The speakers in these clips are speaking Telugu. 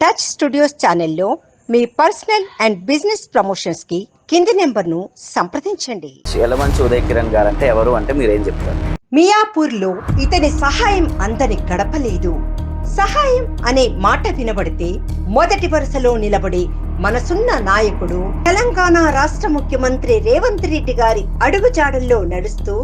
టచ్ స్టూడియోస్ ఛానల్లో మీ పర్సనల్ అండ్ బిజినెస్ ప్రమోషన్స్ కి కింది నెంబర్ను సంప్రదించండి. యలమంచి ఉదయ్ కిరణ్ గారు అంటే ఎవరు అంటే మీరేం చెప్తారు? మియాపూర్లో ఇతని సహాయం అందని గడపలేదు. సహాయం అనే మాట వినబడితే మొదటి వరుసలో నిలబడి మనసున్న నాయకుడు, తెలంగాణ రాష్ట్ర ముఖ్యమంత్రి రేవంత్ రెడ్డి గారి అడుగుజాడల్లో నడుస్తూ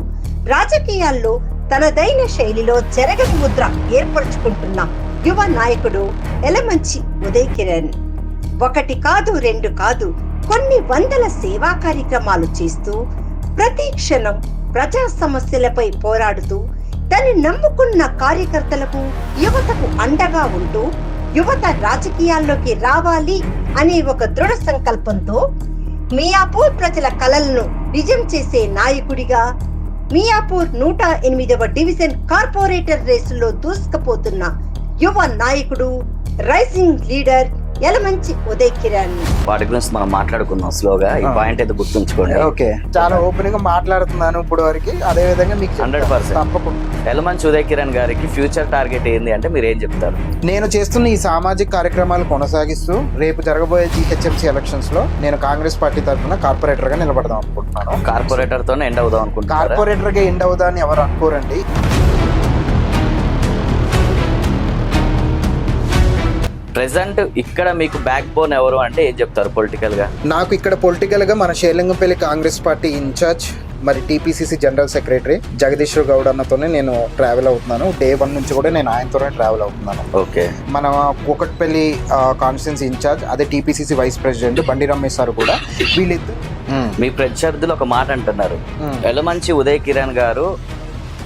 రాజకీయాల్లో తనదైన శైలిలో జరగని ముద్ర ఏర్పరచుకుంటున్న యువ నాయకుడు యలమంచి ఉదయ్ కిరణ్. ఒకటి కాదు, రెండు కాదు, కొన్ని వందల సేవా కార్యక్రమాలు చేస్తూ ప్రతి క్షణం ప్రజా సమస్యలపై పోరాడుతూ తను నమ్ముకున్న కార్యకర్తలకు, యువతకు అండగా ఉంటూ యువత రాజకీయాల్లోకి రావాలి అనే ఒక దృఢ సంకల్పంతో మియాపూర్ ప్రజల కలలను నిజం చేసే నాయకుడిగా మియాపూర్ 108వ డివిజన్ కార్పొరేటర్ రేసులో దూసుకుపోతున్న యువ నాయకుడు, రైజింగ్ లీడర్ యలమంచి ఉదయ్ కిరణ్. వాటి గురించి మనం మాట్లాడుకుందాం స్లోగా. ఈ పాయింట్ అయితే గుర్తుంచుకోండి. ఓకే, చాలా ఓపెన్ గా మాట్లాడుతున్నాను ఇప్పుడు వరకు. అదే విధంగా మీకు 100% తప్పకుండా. యలమంచి ఉదయ్ కిరణ్ గారికి ఫ్యూచర్ టార్గెట్ ఏంది అంటే మీరు ఏం చెప్తారు? నేను చేస్తున్న ఈ సామాజిక కార్యక్రమాలు కొనసాగిస్తూ రేపు జరగబోయే GHMC ఎలక్షన్స్ లో నేను కాంగ్రెస్ పార్టీ తరఫున కార్పొరేటర్ గా నిలబడదాం అనుకుంటున్నాను. కార్పొరేటర్ తోనే ఎండ్ అవుదాం అనుకుంటున్నాను. కార్పొరేటర్ గా ఎండ్ అవుదా అని ఎవరు అనుకోరండి. ప్రెసెంట్ ఇక్కడ మీకు బ్యాక్ బోన్ ఎవరు అంటే ఏం చెప్తారు పొలిటికల్ గా? నాకు ఇక్కడ పొలిటికల్ గా మన షేలింగంపల్లి కాంగ్రెస్ పార్టీ ఇన్ఛార్జ్ మరి TPCC general secretary Jagadishwar Goud అన్నతోనే నేను ట్రావెల్ అవుతున్నాను. డే 1 నుంచి కూడా నేను ఆయనతోనే ట్రావెల్ అవుతున్నాను. ఓకే, మన కూకట్పల్లి కాన్స్టిట్యున్సీ ఇన్ఛార్జ్, అదే TPCC వైస్ ప్రెసిడెంట్ బండి రమేష్ సార్ కూడా వీళ్ళిద్దరు. మీ ప్రత్యర్థులు ఒక మాట అంటున్నారు, యలమంచి ఉదయ్ కిరణ్ గారు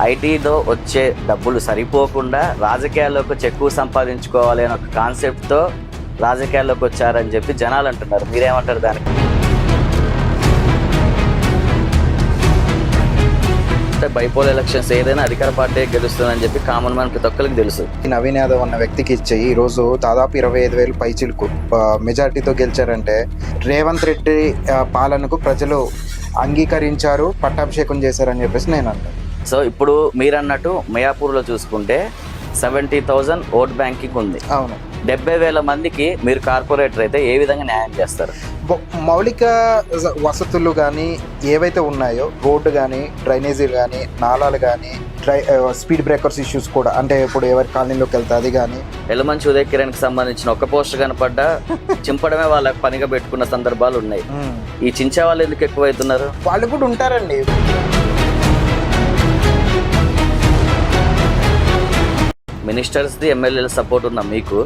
ఐటీలో వచ్చే డబ్బులు సరిపోకుండా రాజకీయాల్లోకి ఎక్కువ సంపాదించుకోవాలి అని ఒక కాన్సెప్ట్తో రాజకీయాల్లోకి వచ్చారని చెప్పి జనాలు అంటున్నారు. మీరేమంటారు దానికి? బైపోల్ ఎలక్షన్స్ ఏదైనా అధికార పార్టీ గెలుస్తుందని చెప్పి కామన్ మ్యాన్ ప్రతి ఒక్కరికి తెలుసు. నవీన్ యాదవ్ అన్న వ్యక్తికి ఇచ్చి ఈ రోజు దాదాపు 25,000 పైచిలకు మెజార్టీతో గెలిచారంటే రేవంత్ రెడ్డి పాలనకు ప్రజలు అంగీకరించారు, పట్టాభిషేకం చేశారని చెప్పేసి నేను అంటాను. సో ఇప్పుడు మీరన్నట్టు మియాపూర్లో చూసుకుంటే 70,000 ఓట్ బ్యాంకింగ్ ఉంది. అవును. 70,000 మందికి మీరు కార్పొరేటర్ అయితే ఏ విధంగా న్యాయం చేస్తారు? మౌలిక వసతులు కానీ ఏవైతే ఉన్నాయో, రోడ్డు కానీ, డ్రైనేజీలు కానీ, నాలాలు కానీ, స్పీడ్ బ్రేకర్స్ ఇష్యూస్ కూడా, అంటే ఇప్పుడు ఎవరి కాలనీలోకి వెళ్తే అది కానీ. యలమంచి ఉదయ్ కిరణ్ కి సంబంధించిన ఒక పోస్టర్ కనపడ్డా చింపడమే వాళ్ళకి పనిగా పెట్టుకున్న సందర్భాలు ఉన్నాయి. ఈ చించే వాళ్ళు ఎందుకు ఎక్కువ అవుతున్నారు? వాళ్ళు కూడా ఉంటారండి. మినిస్టర్స్ ది ఎమ్మెల్యేల సపోర్ట్ ఉందా మీకు?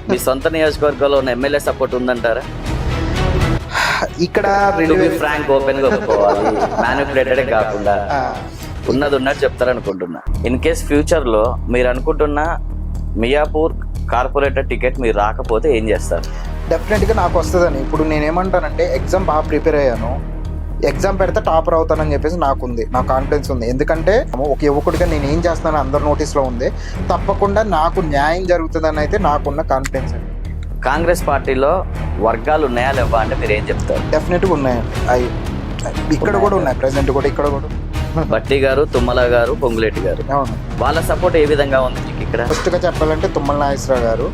మీ సొంత నియోజకవర్గంలో ఉన్న ఎమ్మెల్యే సపోర్ట్ ఉందంటారా? ఇక్కడ ఫ్రాంక్ ఓపెన్ గా ఒప్పుకోవాలి, మ్యానిపులేటెడ్ కాకుండా ఉన్నది ఉన్నట్టు చెప్తారనుకుంటున్నా. ఇన్ కేస్ ఫ్యూచర్ లో మీరు అనుకుంటున్న మియాపూర్ కార్పొరేటర్ టికెట్ మీరు రాకపోతే ఏం చేస్తారు? డెఫినెట్ గా నాకు వస్తుందని. ఇప్పుడు నేనేమంటానంటే ఎగ్జామ్ బాగా ప్రిపేర్ అయ్యాను, ఎగ్జామ్ పెడితే టాపర్ అవుతానని చెప్పేసి నాకు కాన్ఫిడెన్స్ ఉంది. ఎందుకంటే ఒక యువకుడిగా నేను ఏం చేస్తానని అందరు నోటీస్లో ఉంది. తప్పకుండా నాకు న్యాయం జరుగుతుందని అయితే నాకున్న కాన్ఫిడెన్స్ అండి. కాంగ్రెస్ పార్టీలో వర్గాలు ఉన్నాయా లేవా అంటే మీరు ఏం చెప్తారు? డెఫినెట్గా ఉన్నాయండి. అవి ఇక్కడ కూడా ఉన్నాయి, ప్రెసెంట్ కూడా ఇక్కడ కూడా. బట్టి గారు, తుమ్మల గారు, పొంగులేటి గారు, అవును, వాళ్ళ సపోర్ట్ ఏ విధంగా ఉంది మీకు ఇక్కడ? ఫస్ట్గా చెప్పాలంటే తుమ్మల నాగేశ్వరరావు గారు,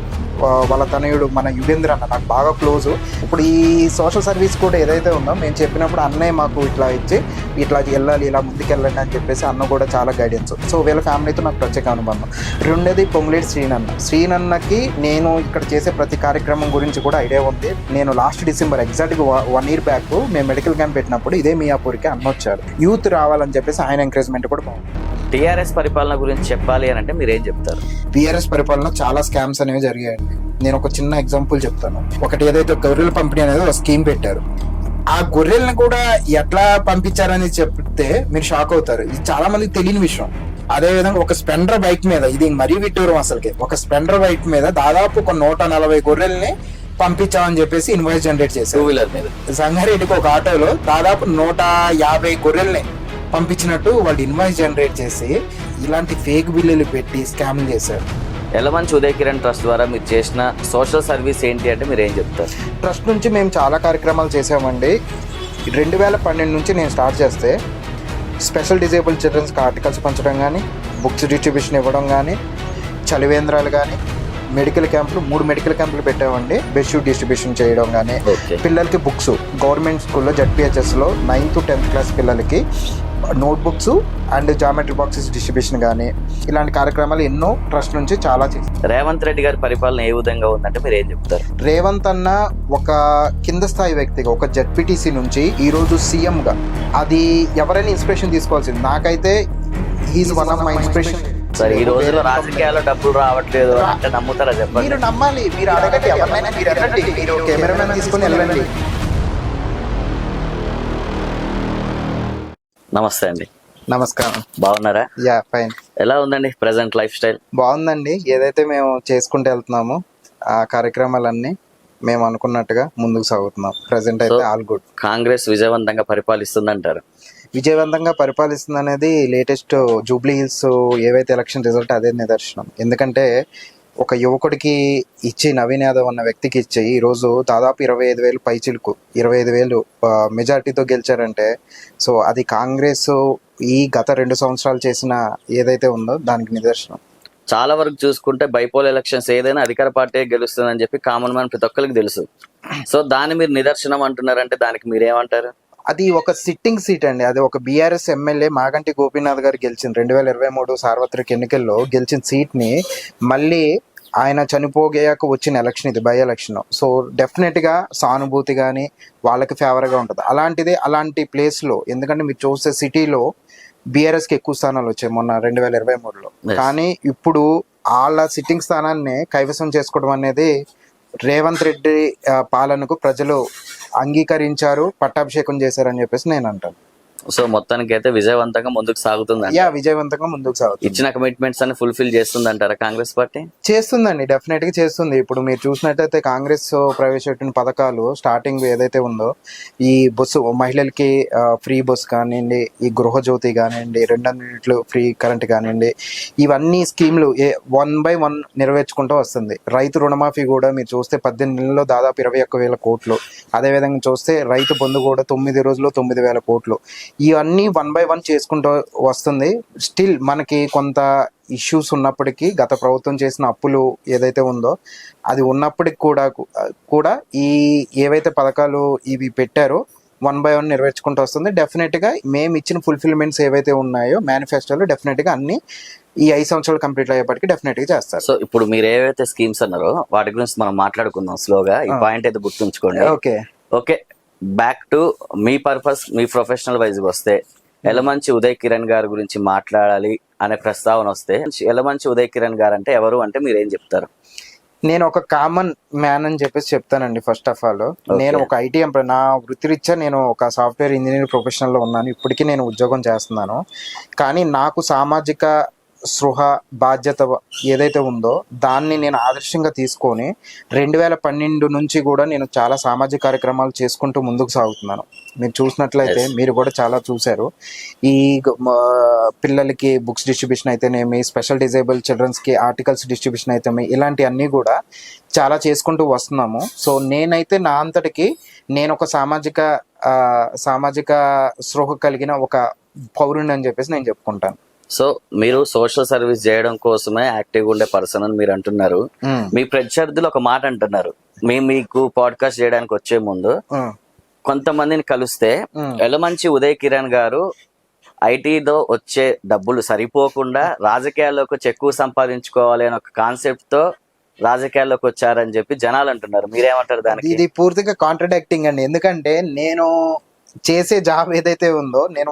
వాళ్ళ తనయుడు మన యుగేంద్ర అన్న నాకు బాగా క్లోజ్. ఇప్పుడు ఈ సోషల్ సర్వీస్ కూడా ఏదైతే ఉందో మేము చెప్పినప్పుడు అన్నయ్య మాకు ఇట్లా ఇచ్చి ఇట్లా వెళ్ళాలి, ఇలా ముందుకెళ్ళండి అని చెప్పేసి అన్న కూడా చాలా గైడెన్స్. సో వీళ్ళ ఫ్యామిలీతో నాకు ప్రత్యేక అనుబంధం. రెండోది పొంగులేటి శ్రీనన్నకి నేను ఇక్కడ చేసే ప్రతి కార్యక్రమం గురించి కూడా ఐడియా ఉంది. నేను లాస్ట్ డిసెంబర్ ఎగ్జాక్ట్గా 1 year బ్యాక్ మేము మెడికల్ క్యాంప్ పెట్టినప్పుడు ఇదే మియాపూర్కి అన్న వచ్చారు. యూత్ రావాలని చెప్పేసి ఆయన ఎంకరేజ్మెంట్ కూడా బాగుంది. టీఆర్ఎస్ పరిపాలన గురించి చెప్పాలి అని అంటే మీరు ఏం చెప్తారు? టీఆర్ఎస్ పరిపాలన చాలా స్కామ్స్ అనేవి జరిగాయండి. నేను ఒక చిన్న ఎగ్జాంపుల్ చెప్తాను. ఒకటి ఏదైతే గొర్రెల పంపిణీ అనేది ఒక స్కీమ్ పెట్టారు. ఆ గొర్రెలను కూడా ఎట్లా పంపించారని చెప్తే మీరు షాక్ అవుతారు. ఇది చాలా మందికి తెలియని విషయం. అదే విధంగా ఒక స్పెండర్ బైక్ మీద, ఇది మరీ విట్టూరం అసలుకి, ఒక స్పెండర్ బైక్ మీద దాదాపు ఒక 140 గొర్రెల్ని పంపించామని చెప్పేసి ఇన్వాయిస్ జనరేట్ చేశారు. 2-wheeler మీద సంగారెడ్డికి ఒక ఆటోలో దాదాపు 150 గొర్రెల్ని పంపించినట్టు వాళ్ళు ఇన్వాయిస్ జనరేట్ చేసి ఇలాంటి ఫేక్ బిల్లులు పెట్టి స్కామ్ చేశారు. యలమంచి ఉదయ్ కిరణ్ ట్రస్ట్ ద్వారా మీరు చేసిన సోషల్ సర్వీస్ ఏంటి అంటే మీరు ఏం చెప్తారు? ట్రస్ట్ నుంచి మేము చాలా కార్యక్రమాలు చేసామండి. 2012 నుంచి నేను స్టార్ట్ చేస్తే స్పెషల్ డిజేబుల్ చిల్డ్రన్స్కి ఆర్టికల్స్ పంచడం కానీ, బుక్స్ డిస్ట్రిబ్యూషన్ ఇవ్వడం కానీ, చలివేంద్రాలు కానీ, మెడికల్ క్యాంపులు 3 మెడికల్ క్యాంపులు పెట్టామండి. బెడ్షీట్ డిస్ట్రిబ్యూషన్ చేయడం కానీ, ఓకే. పిల్లలకి బుక్స్ గవర్నమెంట్ స్కూల్లో జడ్పిహెచ్ఎస్లో 9th to 10th క్లాస్ పిల్లలకి notebooks and geometry boxes distribution కానీ ఇలాంటి కార్యక్రమాలు ఎన్నో ట్రస్ట్ నుంచి చాలా చేస్తారు. రేవంత్ రెడ్డి గారి పరిపాలన ఏ విధంగా ఉందంటే మీరు ఏం చెప్తారు? రేవంత్ అన్న ఒక కింద స్థాయి వ్యక్తిగా, ఒక జడ్పీటీసీ నుంచి ఈరోజు సీఎంగా, అది ఎవరైనా ఇన్స్పిరేషన్ తీసుకోవాల్సింది. నాకైతే he's one of my inspiration. సరే, ఈ రోజుల్లో రాజకీయాల్లో డబ్బులు రావట్లేదు అంటే నమ్ముతారా చెప్పండి? మీరు నమ్మాలి, మీరు అడగండి, ఎవరినైనా మీరు వెళ్ళండి, మీరు కెమెరామెన్ తీసుకొని వెళ్ళండి. నమస్తే అండి. నమస్కారం. బాగున్నారా? Yeah fine. ఎలా ఉందండి ప్రెసెంట్ లైఫ్ స్టైల్? బాగుందండి. ఏదైతే మేము చేసుకుంటూ వెళ్తున్నామో ఆ కార్యక్రమాలన్నీ మేము అనుకున్నట్టుగా ముందుకు సాగుతున్నాం. ప్రెసెంట్ అయితే ఆల్ గుడ్. కాంగ్రెస్ విజయవంతంగా పరిపాలిస్తుందంటారు? విజయవంతంగా పరిపాలిస్తుంది అనేది లేటెస్ట్ జూబ్లీ హిల్స్ ఏవైతే ఎలక్షన్ రిజల్ట్ అదే నిదర్శనం. ఎందుకంటే ఒక యువకుడికి ఇచ్చి, నవీన్ యాదవ్ అన్న వ్యక్తికి ఇచ్చి ఈరోజు దాదాపు 25,000 పైచిలుకు 25,000 మెజార్టీతో గెలిచారంటే సో అది కాంగ్రెస్ ఈ గత 2 సంవత్సరాలు చేసిన ఏదైతే ఉందో దానికి నిదర్శనం. చాలా వరకు చూసుకుంటే బైపోల్ ఎలక్షన్స్ ఏదైనా అధికార పార్టీ గెలుస్తుందని చెప్పి కామన్ మ్యాన్ ప్రతి ఒక్కరికి తెలుసు. సో దాన్ని మీరు నిదర్శనం అంటున్నారంటే దానికి మీరేమంటారు? అది ఒక సిట్టింగ్ సీట్ అండి. అది ఒక బీఆర్ఎస్ ఎమ్మెల్యే మాగంటి గోపీనాథ్ గారు గెలిచిన 2023 సార్వత్రిక ఎన్నికల్లో గెలిచిన సీట్ని మళ్ళీ ఆయన చనిపోయాక వచ్చిన ఎలక్షన్ ఇది, బై ఎలక్షన్. సో డెఫినెట్గా సానుభూతి కానీ వాళ్ళకి ఫేవర్గా ఉంటుంది. అలాంటిదే అలాంటి ప్లేస్లో, ఎందుకంటే మీరు చూస్తే సిటీలో బీఆర్ఎస్కి ఎక్కువ స్థానాలు వచ్చాయి మొన్న 2023లో. కానీ ఇప్పుడు వాళ్ళ సిట్టింగ్ స్థానాన్ని కైవసం చేసుకోవడం అనేది రేవంత్ రెడ్డి పాలనకు ప్రజలు అంగీకరించారు, పట్టాభిషేకం చేశారని చెప్పేసి నేను అంటాను. సో మొత్తానికి అయితే విజయవంతంగా ముందుకు సాగుతుంది. విజయవంతంగా ముందుకు సాగుతుంది. ఇచ్చిన కమిట్మెంట్స్ అన్ని ఫుల్ఫిల్ చేస్తుంది అంటారా కాంగ్రెస్ పార్టీ? చేస్తుందండి, డెఫినెట్ గా చేస్తుంది. ఇప్పుడు మీరు చూసినట్టయితే కాంగ్రెస్ ప్రవేశపెట్టిన పథకాలు స్టార్టింగ్ ఏదైతే ఉందో, ఈ బస్సు మహిళలకి ఫ్రీ బస్ కానివ్వండి, ఈ గృహజ్యోతి కానివ్వండి, 200 యూనిట్లు ఫ్రీ కరెంట్ కానివ్వండి, ఇవన్నీ స్కీమ్లు 1 by 1 నెరవేర్చుకుంటూ వస్తుంది. రైతు రుణమాఫీ కూడా మీరు చూస్తే 18 నెలల్లో దాదాపు 21,000 కోట్లు. అదేవిధంగా చూస్తే రైతు బంధు కూడా 9 రోజుల్లో 9,000 కోట్లు. ఇవన్నీ 1 by 1 చేసుకుంటూ వస్తుంది. స్టిల్ మనకి కొంత ఇష్యూస్ ఉన్నప్పటికీ, గత ప్రభుత్వం చేసిన అప్పులు ఏదైతే ఉందో అది ఉన్నప్పటికి కూడా ఈ ఏవైతే పథకాలు ఇవి పెట్టారో 1 by 1 నెరవేర్చుకుంటూ వస్తుంది. డెఫినెట్గా మేము ఇచ్చిన ఫుల్ఫిల్మెంట్స్ ఏవైతే ఉన్నాయో మేనిఫెస్టోలో డెఫినెట్గా అన్ని ఈ 5 సంవత్సరాలు కంప్లీట్ అయ్యేప్పటికి డెఫినెట్గా చేస్తారు. సో ఇప్పుడు మీరు ఏవైతే స్కీమ్స్ అన్నారో వాటి గురించి మనం మాట్లాడుకుందాం స్లోగా. ఈ పాయింట్ అయితే గుర్తుంచుకోండి. Okay, back to me purpose, me professional wise వస్తే ఎలమంచి ఉదయ్ కిరణ్ గారి గురించి మాట్లాడాలి అనే ప్రస్తావన వస్తే, ఎలమంచి ఉదయ్ కిరణ్ గారు అంటే ఎవరు అంటే మీరేం చెప్తారు? నేను ఒక కామన్ మ్యాన్ అని చెప్పేసి చెప్తానండి. ఫస్ట్ ఆఫ్ ఆల్ నేను ఒక ఐటీ ఎంప్లాయ్. నా వృత్తిరీత్యా నేను ఒక సాఫ్ట్వేర్ ఇంజనీర్ ప్రొఫెషనల్లో ఉన్నాను. ఇప్పటికీ నేను ఉద్యోగం చేస్తున్నాను. కానీ నాకు సామాజిక స్పృహ, బాధ్యత ఏదైతే ఉందో దాన్ని నేను ఆదర్శంగా తీసుకొని 2012 నుంచి కూడా నేను చాలా సామాజిక కార్యక్రమాలు చేసుకుంటూ ముందుకు సాగుతున్నాను. మీరు చూసినట్లయితే మీరు కూడా చాలా చూశారు. ఈ పిల్లలకి బుక్స్ డిస్ట్రిబ్యూషన్ అయితేనేమి, స్పెషల్ డిజేబుల్ చిల్డ్రన్స్కి ఆర్టికల్స్ డిస్ట్రిబ్యూషన్ అయితేమి, ఇలాంటివన్నీ కూడా చాలా చేసుకుంటూ వస్తున్నాము. సో నేనైతే నా అంతటికి నేను ఒక సామాజిక స్పృహ కలిగిన ఒక పౌరుని అని చెప్పేసి నేను చెప్పుకుంటాను. సో మీరు సోషల్ సర్వీస్ చేయడం కోసమే యాక్టివ్గా ఉండే పర్సన్ అని మీరు అంటున్నారు. మీ ప్రత్యర్థులు ఒక మాట అంటున్నారు, మీకు పాడ్కాస్ట్ చేయడానికి వచ్చే ముందు కొంతమందిని కలిస్తే ఎలమంచి ఉదయ్ కిరణ్ గారు ఐటీతో వచ్చే డబ్బులు సరిపోకుండా రాజకీయాల్లోకి ఎక్కువ సంపాదించుకోవాలి అనే ఒక కాన్సెప్ట్ తో రాజకీయాల్లోకి వచ్చారని చెప్పి జనాలు అంటున్నారు. మీరేమంటారు దానికి? ఇది పూర్తిగా కాంట్రడిక్టింగ్ అండి. ఎందుకంటే నేను చేసే జాబ్ ఏదైతే ఉందో, నేను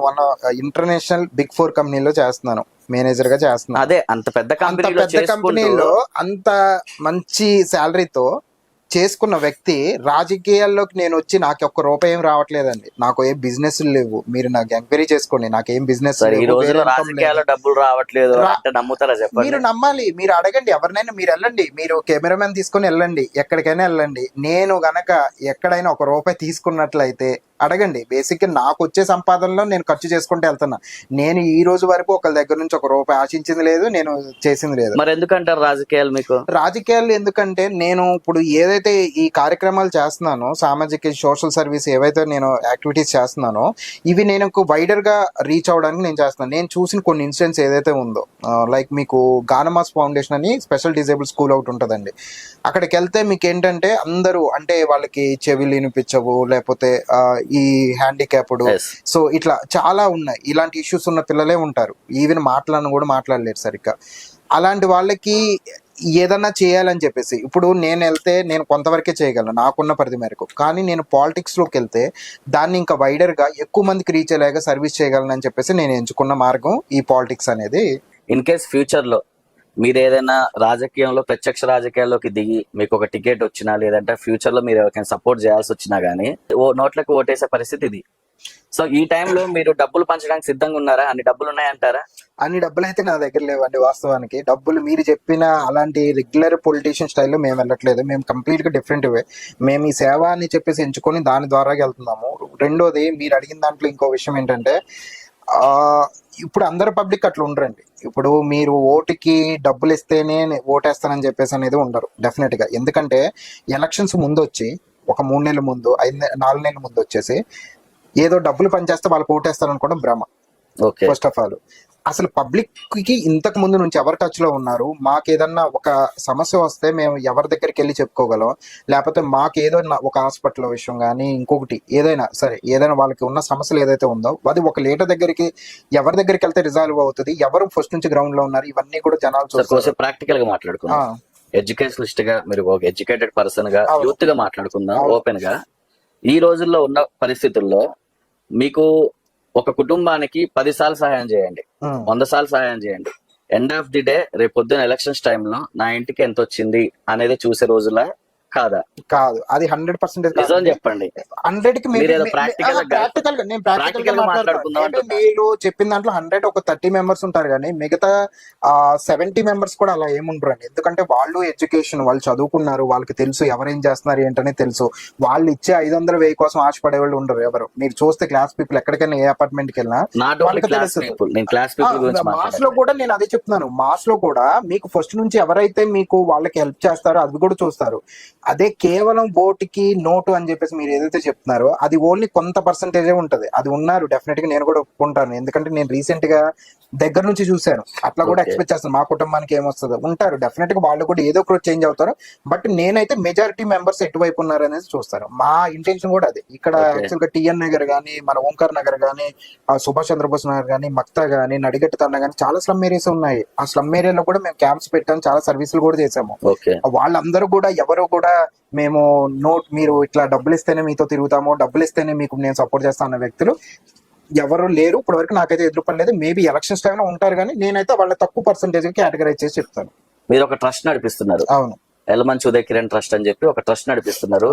ఇంటర్నేషనల్ బిగ్ 4 కంపెనీలో చేస్తున్నాను, మేనేజర్ గా చేస్తున్నాను. అదే అంత పెద్ద కంపెనీలో అంత మంచి శాలరీతో చేసుకున్న వ్యక్తి రాజకీయాల్లోకి నేను వచ్చి నాకు ఒక్క రూపాయి ఏం రావట్లేదండి. నాకు ఏం బిజినెస్ లేవు. మీరు నాకు ఎంక్వైరీ చేసుకోండి, నాకేం బిజినెస్ డబ్బులు రావట్లేదు అంటే నమ్ముతారా చెప్పండి? మీరు నమ్మాలి, మీరు అడగండి, ఎవరినైనా మీరు వెళ్ళండి, మీరు కెమెరామెన్ తీసుకొని వెళ్ళండి, ఎక్కడికైనా వెళ్ళండి. నేను గనక ఎక్కడైనా 1 రూపాయి తీసుకున్నట్లయితే అడగండి. బేసిక్ నాకు వచ్చే సంపాదనలో నేను ఖర్చు చేసుకుంటూ వెళ్తున్నా. నేను ఈ రోజు వరకు ఒకరి దగ్గర నుంచి ఒక రూపాయి ఆశించింది లేదు, నేను చేసింది లేదు. మరి ఎందుకంటారు రాజకీయాలు మీకు? రాజకీయాలు ఎందుకంటే నేను ఇప్పుడు ఏదైతే ఈ కార్యక్రమాలు చేస్తున్నానో, సామాజిక సోషల్ సర్వీస్ ఏవైతే నేను యాక్టివిటీస్ చేస్తున్నానో, ఇవి నేను వైడర్ గా రీచ్ అవడానికి నేను చేస్తున్నాను. నేను చూసిన కొన్ని ఇన్సిడెంట్స్ ఏదైతే ఉందో, లైక్ మీకు గానమాస్ ఫౌండేషన్ అని స్పెషల్ డిజేబుల్ స్కూల్ ఒకటి ఉంటుందండి. అక్కడికి వెళ్తే మీకు ఏంటంటే అందరూ అంటే వాళ్ళకి చెవులు వినిపించవు, లేకపోతే ఈ హ్యాండిక్యాప్డ్, సో ఇట్లా చాలా ఉన్నాయి. ఇలాంటి ఇష్యూస్ ఉన్న పిల్లలే ఉంటారు. ఈవెన్ మాట్లాడను కూడా మాట్లాడలేరు సరిగ్గా. అలాంటి వాళ్ళకి ఏదన్నా చేయాలని చెప్పేసి ఇప్పుడు నేను వెళ్తే నేను కొంతవరకే చేయగలను నాకున్న పరిధి మేరకు. కానీ నేను పాలిటిక్స్ లోకి వెళ్తే దాన్ని ఇంకా వైడర్ గా ఎక్కువ మందికి రీచ్ అయ్యేలాగా సర్వీస్ చేయగలను అని చెప్పేసి నేను ఎంచుకున్న మార్గం ఈ పాలిటిక్స్ అనేది. ఇన్ కేస్ ఫ్యూచర్ లో మీరు ఏదైనా రాజకీయంలో ప్రత్యక్ష రాజకీయాల్లోకి దిగి మీకు ఒక టికెట్ వచ్చినా, లేదంటే ఫ్యూచర్ లో మీరు ఎవరికైనా సపోర్ట్ చేయాల్సి వచ్చినా గానీ నోట్లకు ఓటేసే పరిస్థితి ఇది. సో ఈ టైంలో మీరు డబ్బులు పంచడానికి సిద్ధంగా ఉన్నారా? అన్ని డబ్బులు ఉన్నాయంటారా? అన్ని డబ్బులు అయితే నా దగ్గర లేవండి వాస్తవానికి. డబ్బులు మీరు చెప్పిన అలాంటి రెగ్యులర్ పొలిటీషియన్ స్టైల్లో మేము వెళ్ళట్లేదు. మేము కంప్లీట్ గా డిఫరెంట్ వే. మేము ఈ సేవ అని చెప్పేసి ఎంచుకొని దాని ద్వారా వెళ్తున్నాము. రెండోది మీరు అడిగిన దాంట్లో ఇంకో విషయం ఏంటంటే, ఇప్పుడు అందరు పబ్లిక్ అట్లా ఉండరండి. ఇప్పుడు మీరు ఓటుకి డబ్బులు ఇస్తేనే ఓటేస్తానని చెప్పేసి అనేది ఉండరు డెఫినెట్ గా. ఎందుకంటే ఎలక్షన్స్ ముందు వచ్చి ఒక 3 నెలల ముందు 4 నెలల ముందు వచ్చేసి ఏదో డబ్బులు పనిచేస్తే వాళ్ళకి ఓటేస్తారు అనుకోవడం భ్రమ. ఫస్ట్ ఆఫ్ ఆల్ అసలు పబ్లిక్ కి ఇంతకు ముందు నుంచి ఎవరు టచ్ లో ఉన్నారు? మాకు ఏదన్నా ఒక సమస్య వస్తే మేము ఎవరి దగ్గరికి వెళ్ళి చెప్పుకోగలం, లేకపోతే మాకు ఏదైనా ఒక హాస్పిటల్ విషయం కానీ ఇంకొకటి ఏదైనా సరే, ఏదైనా వాళ్ళకి ఉన్న సమస్యలు ఏదైతే ఉందో అది ఒక లీడర్ దగ్గరికి ఎవరి దగ్గరికి వెళ్తే రిజాల్వ్ అవుతుంది, ఎవరు ఫస్ట్ నుంచి గ్రౌండ్ లో ఉన్నారు, ఇవన్నీ కూడా జనాలు చూస్తారు. ప్రాక్టికల్ గా మాట్లాడుకుందాం, ఎడ్యుకేషనలిస్ట్ గా మీరు ఒక ఎడ్యుకేటెడ్ పర్సన్ గా యూత్ గా మాట్లాడుకుందాం ఓపెన్ గా. ఈ రోజుల్లో ఉన్న పరిస్థితుల్లో మీకు ఒక కుటుంబానికి 10 సార్లు సహాయం చేయండి, 100 సార్లు సహాయం చేయండి, ఎండ్ ఆఫ్ ది డే రేపు పొద్దున ఎలక్షన్స్ టైంలో నా ఇంటికి ఎంత వచ్చింది అనేది చూసే రోజుల కాదా? కాదు, అది 100% నిజం చెప్పండి. 100 కి మీరు చెప్పిన దాంట్లో 100 ఒక 30 మెంబర్స్ ఉంటారు, కానీ మిగతా 70 మెంబర్స్ కూడా అలా ఏముంటారు అండి. ఎందుకంటే వాళ్ళు ఎడ్యుకేషన్, వాళ్ళు చదువుకున్నారు, వాళ్ళకి తెలుసు ఎవరేం చేస్తున్నారు ఏంటనే తెలుసు. వాళ్ళు ఇచ్చే 500, 1000 కోసం ఆశపడే వాళ్ళు ఉండరు ఎవరు. మీరు చూస్తే క్లాస్ పీపుల్ ఎక్కడికైనా ఏ అపార్ట్మెంట్ కి వెళ్ళినా మాస్ లో కూడా నేను అదే చెప్తున్నాను. మాస్ లో కూడా మీకు ఫస్ట్ నుంచి ఎవరైతే మీకు వాళ్ళకి హెల్ప్ చేస్తారో అది కూడా చూస్తారు. అదే కేవలం ఓటుకి నోటు అని చెప్పేసి మీరు ఏదైతే చెప్తున్నారో అది ఓన్లీ కొంత పర్సంటేజే ఉంటది. అది ఉన్నారు డెఫినెట్ గా, నేను కూడా ఒప్పుకుంటాను. ఎందుకంటే నేను రీసెంట్ గా దగ్గర నుంచి చూశాను. అట్లా కూడా ఎక్స్పెక్ట్ చేస్తాను మా కుటుంబానికి ఏమొస్తుందో. ఉంటారు డెఫినెట్ గా, వాళ్ళు కూడా ఏదో ఒకటి చేంజ్ అవుతారు. బట్ నేనైతే మెజారిటీ మెంబర్స్ ఎటువైపు ఉన్నారు అనేది చూస్తాను. మా ఇంటెన్షన్ కూడా అదే. ఇక్కడ యాక్చువల్ గా టిఎన్ నగర్ గానీ, మన ఓంకార్ నగర్ గానీ, సుభాష్ చంద్రబోస్ నగర్ గానీ, మక్తా గానీ, నడిగట్టు తండ గానీ చాలా స్లమ్ ఏరియాస్ ఉన్నాయి. ఆ స్లమ్ ఏరియాలో కూడా మేము క్యాంప్స్ పెట్టాము, చాలా సర్వీసులు కూడా చేసాము. వాళ్ళందరూ కూడా ఎవరు కూడా మేము మీరు ఇట్లా డబ్బులు ఇస్తేనే మీతో తిరుగుతాము, డబ్బులు ఇస్తేనే మీకు నేను సపోర్ట్ చేస్తాను అన్న వ్యక్తులు ఎవరు లేరు ఇప్పటి వరకు. నాకైతే ఎదురుపడలేదు. మేబీ ఎలక్షన్స్ టైంలో ఉంటారు, కానీ నేనైతే వాళ్ళ తక్కువ పర్సంటేజ్ కేటగరైజ్ చేసి చెప్తాను. మీరు ఒక ట్రస్ట్ నడిపిస్తున్నారు. అవును, ఎలమంచి ఉదయ్ కిరణ్ ట్రస్ట్ అని చెప్పి ఒక ట్రస్ట్ నడిపిస్తున్నారు.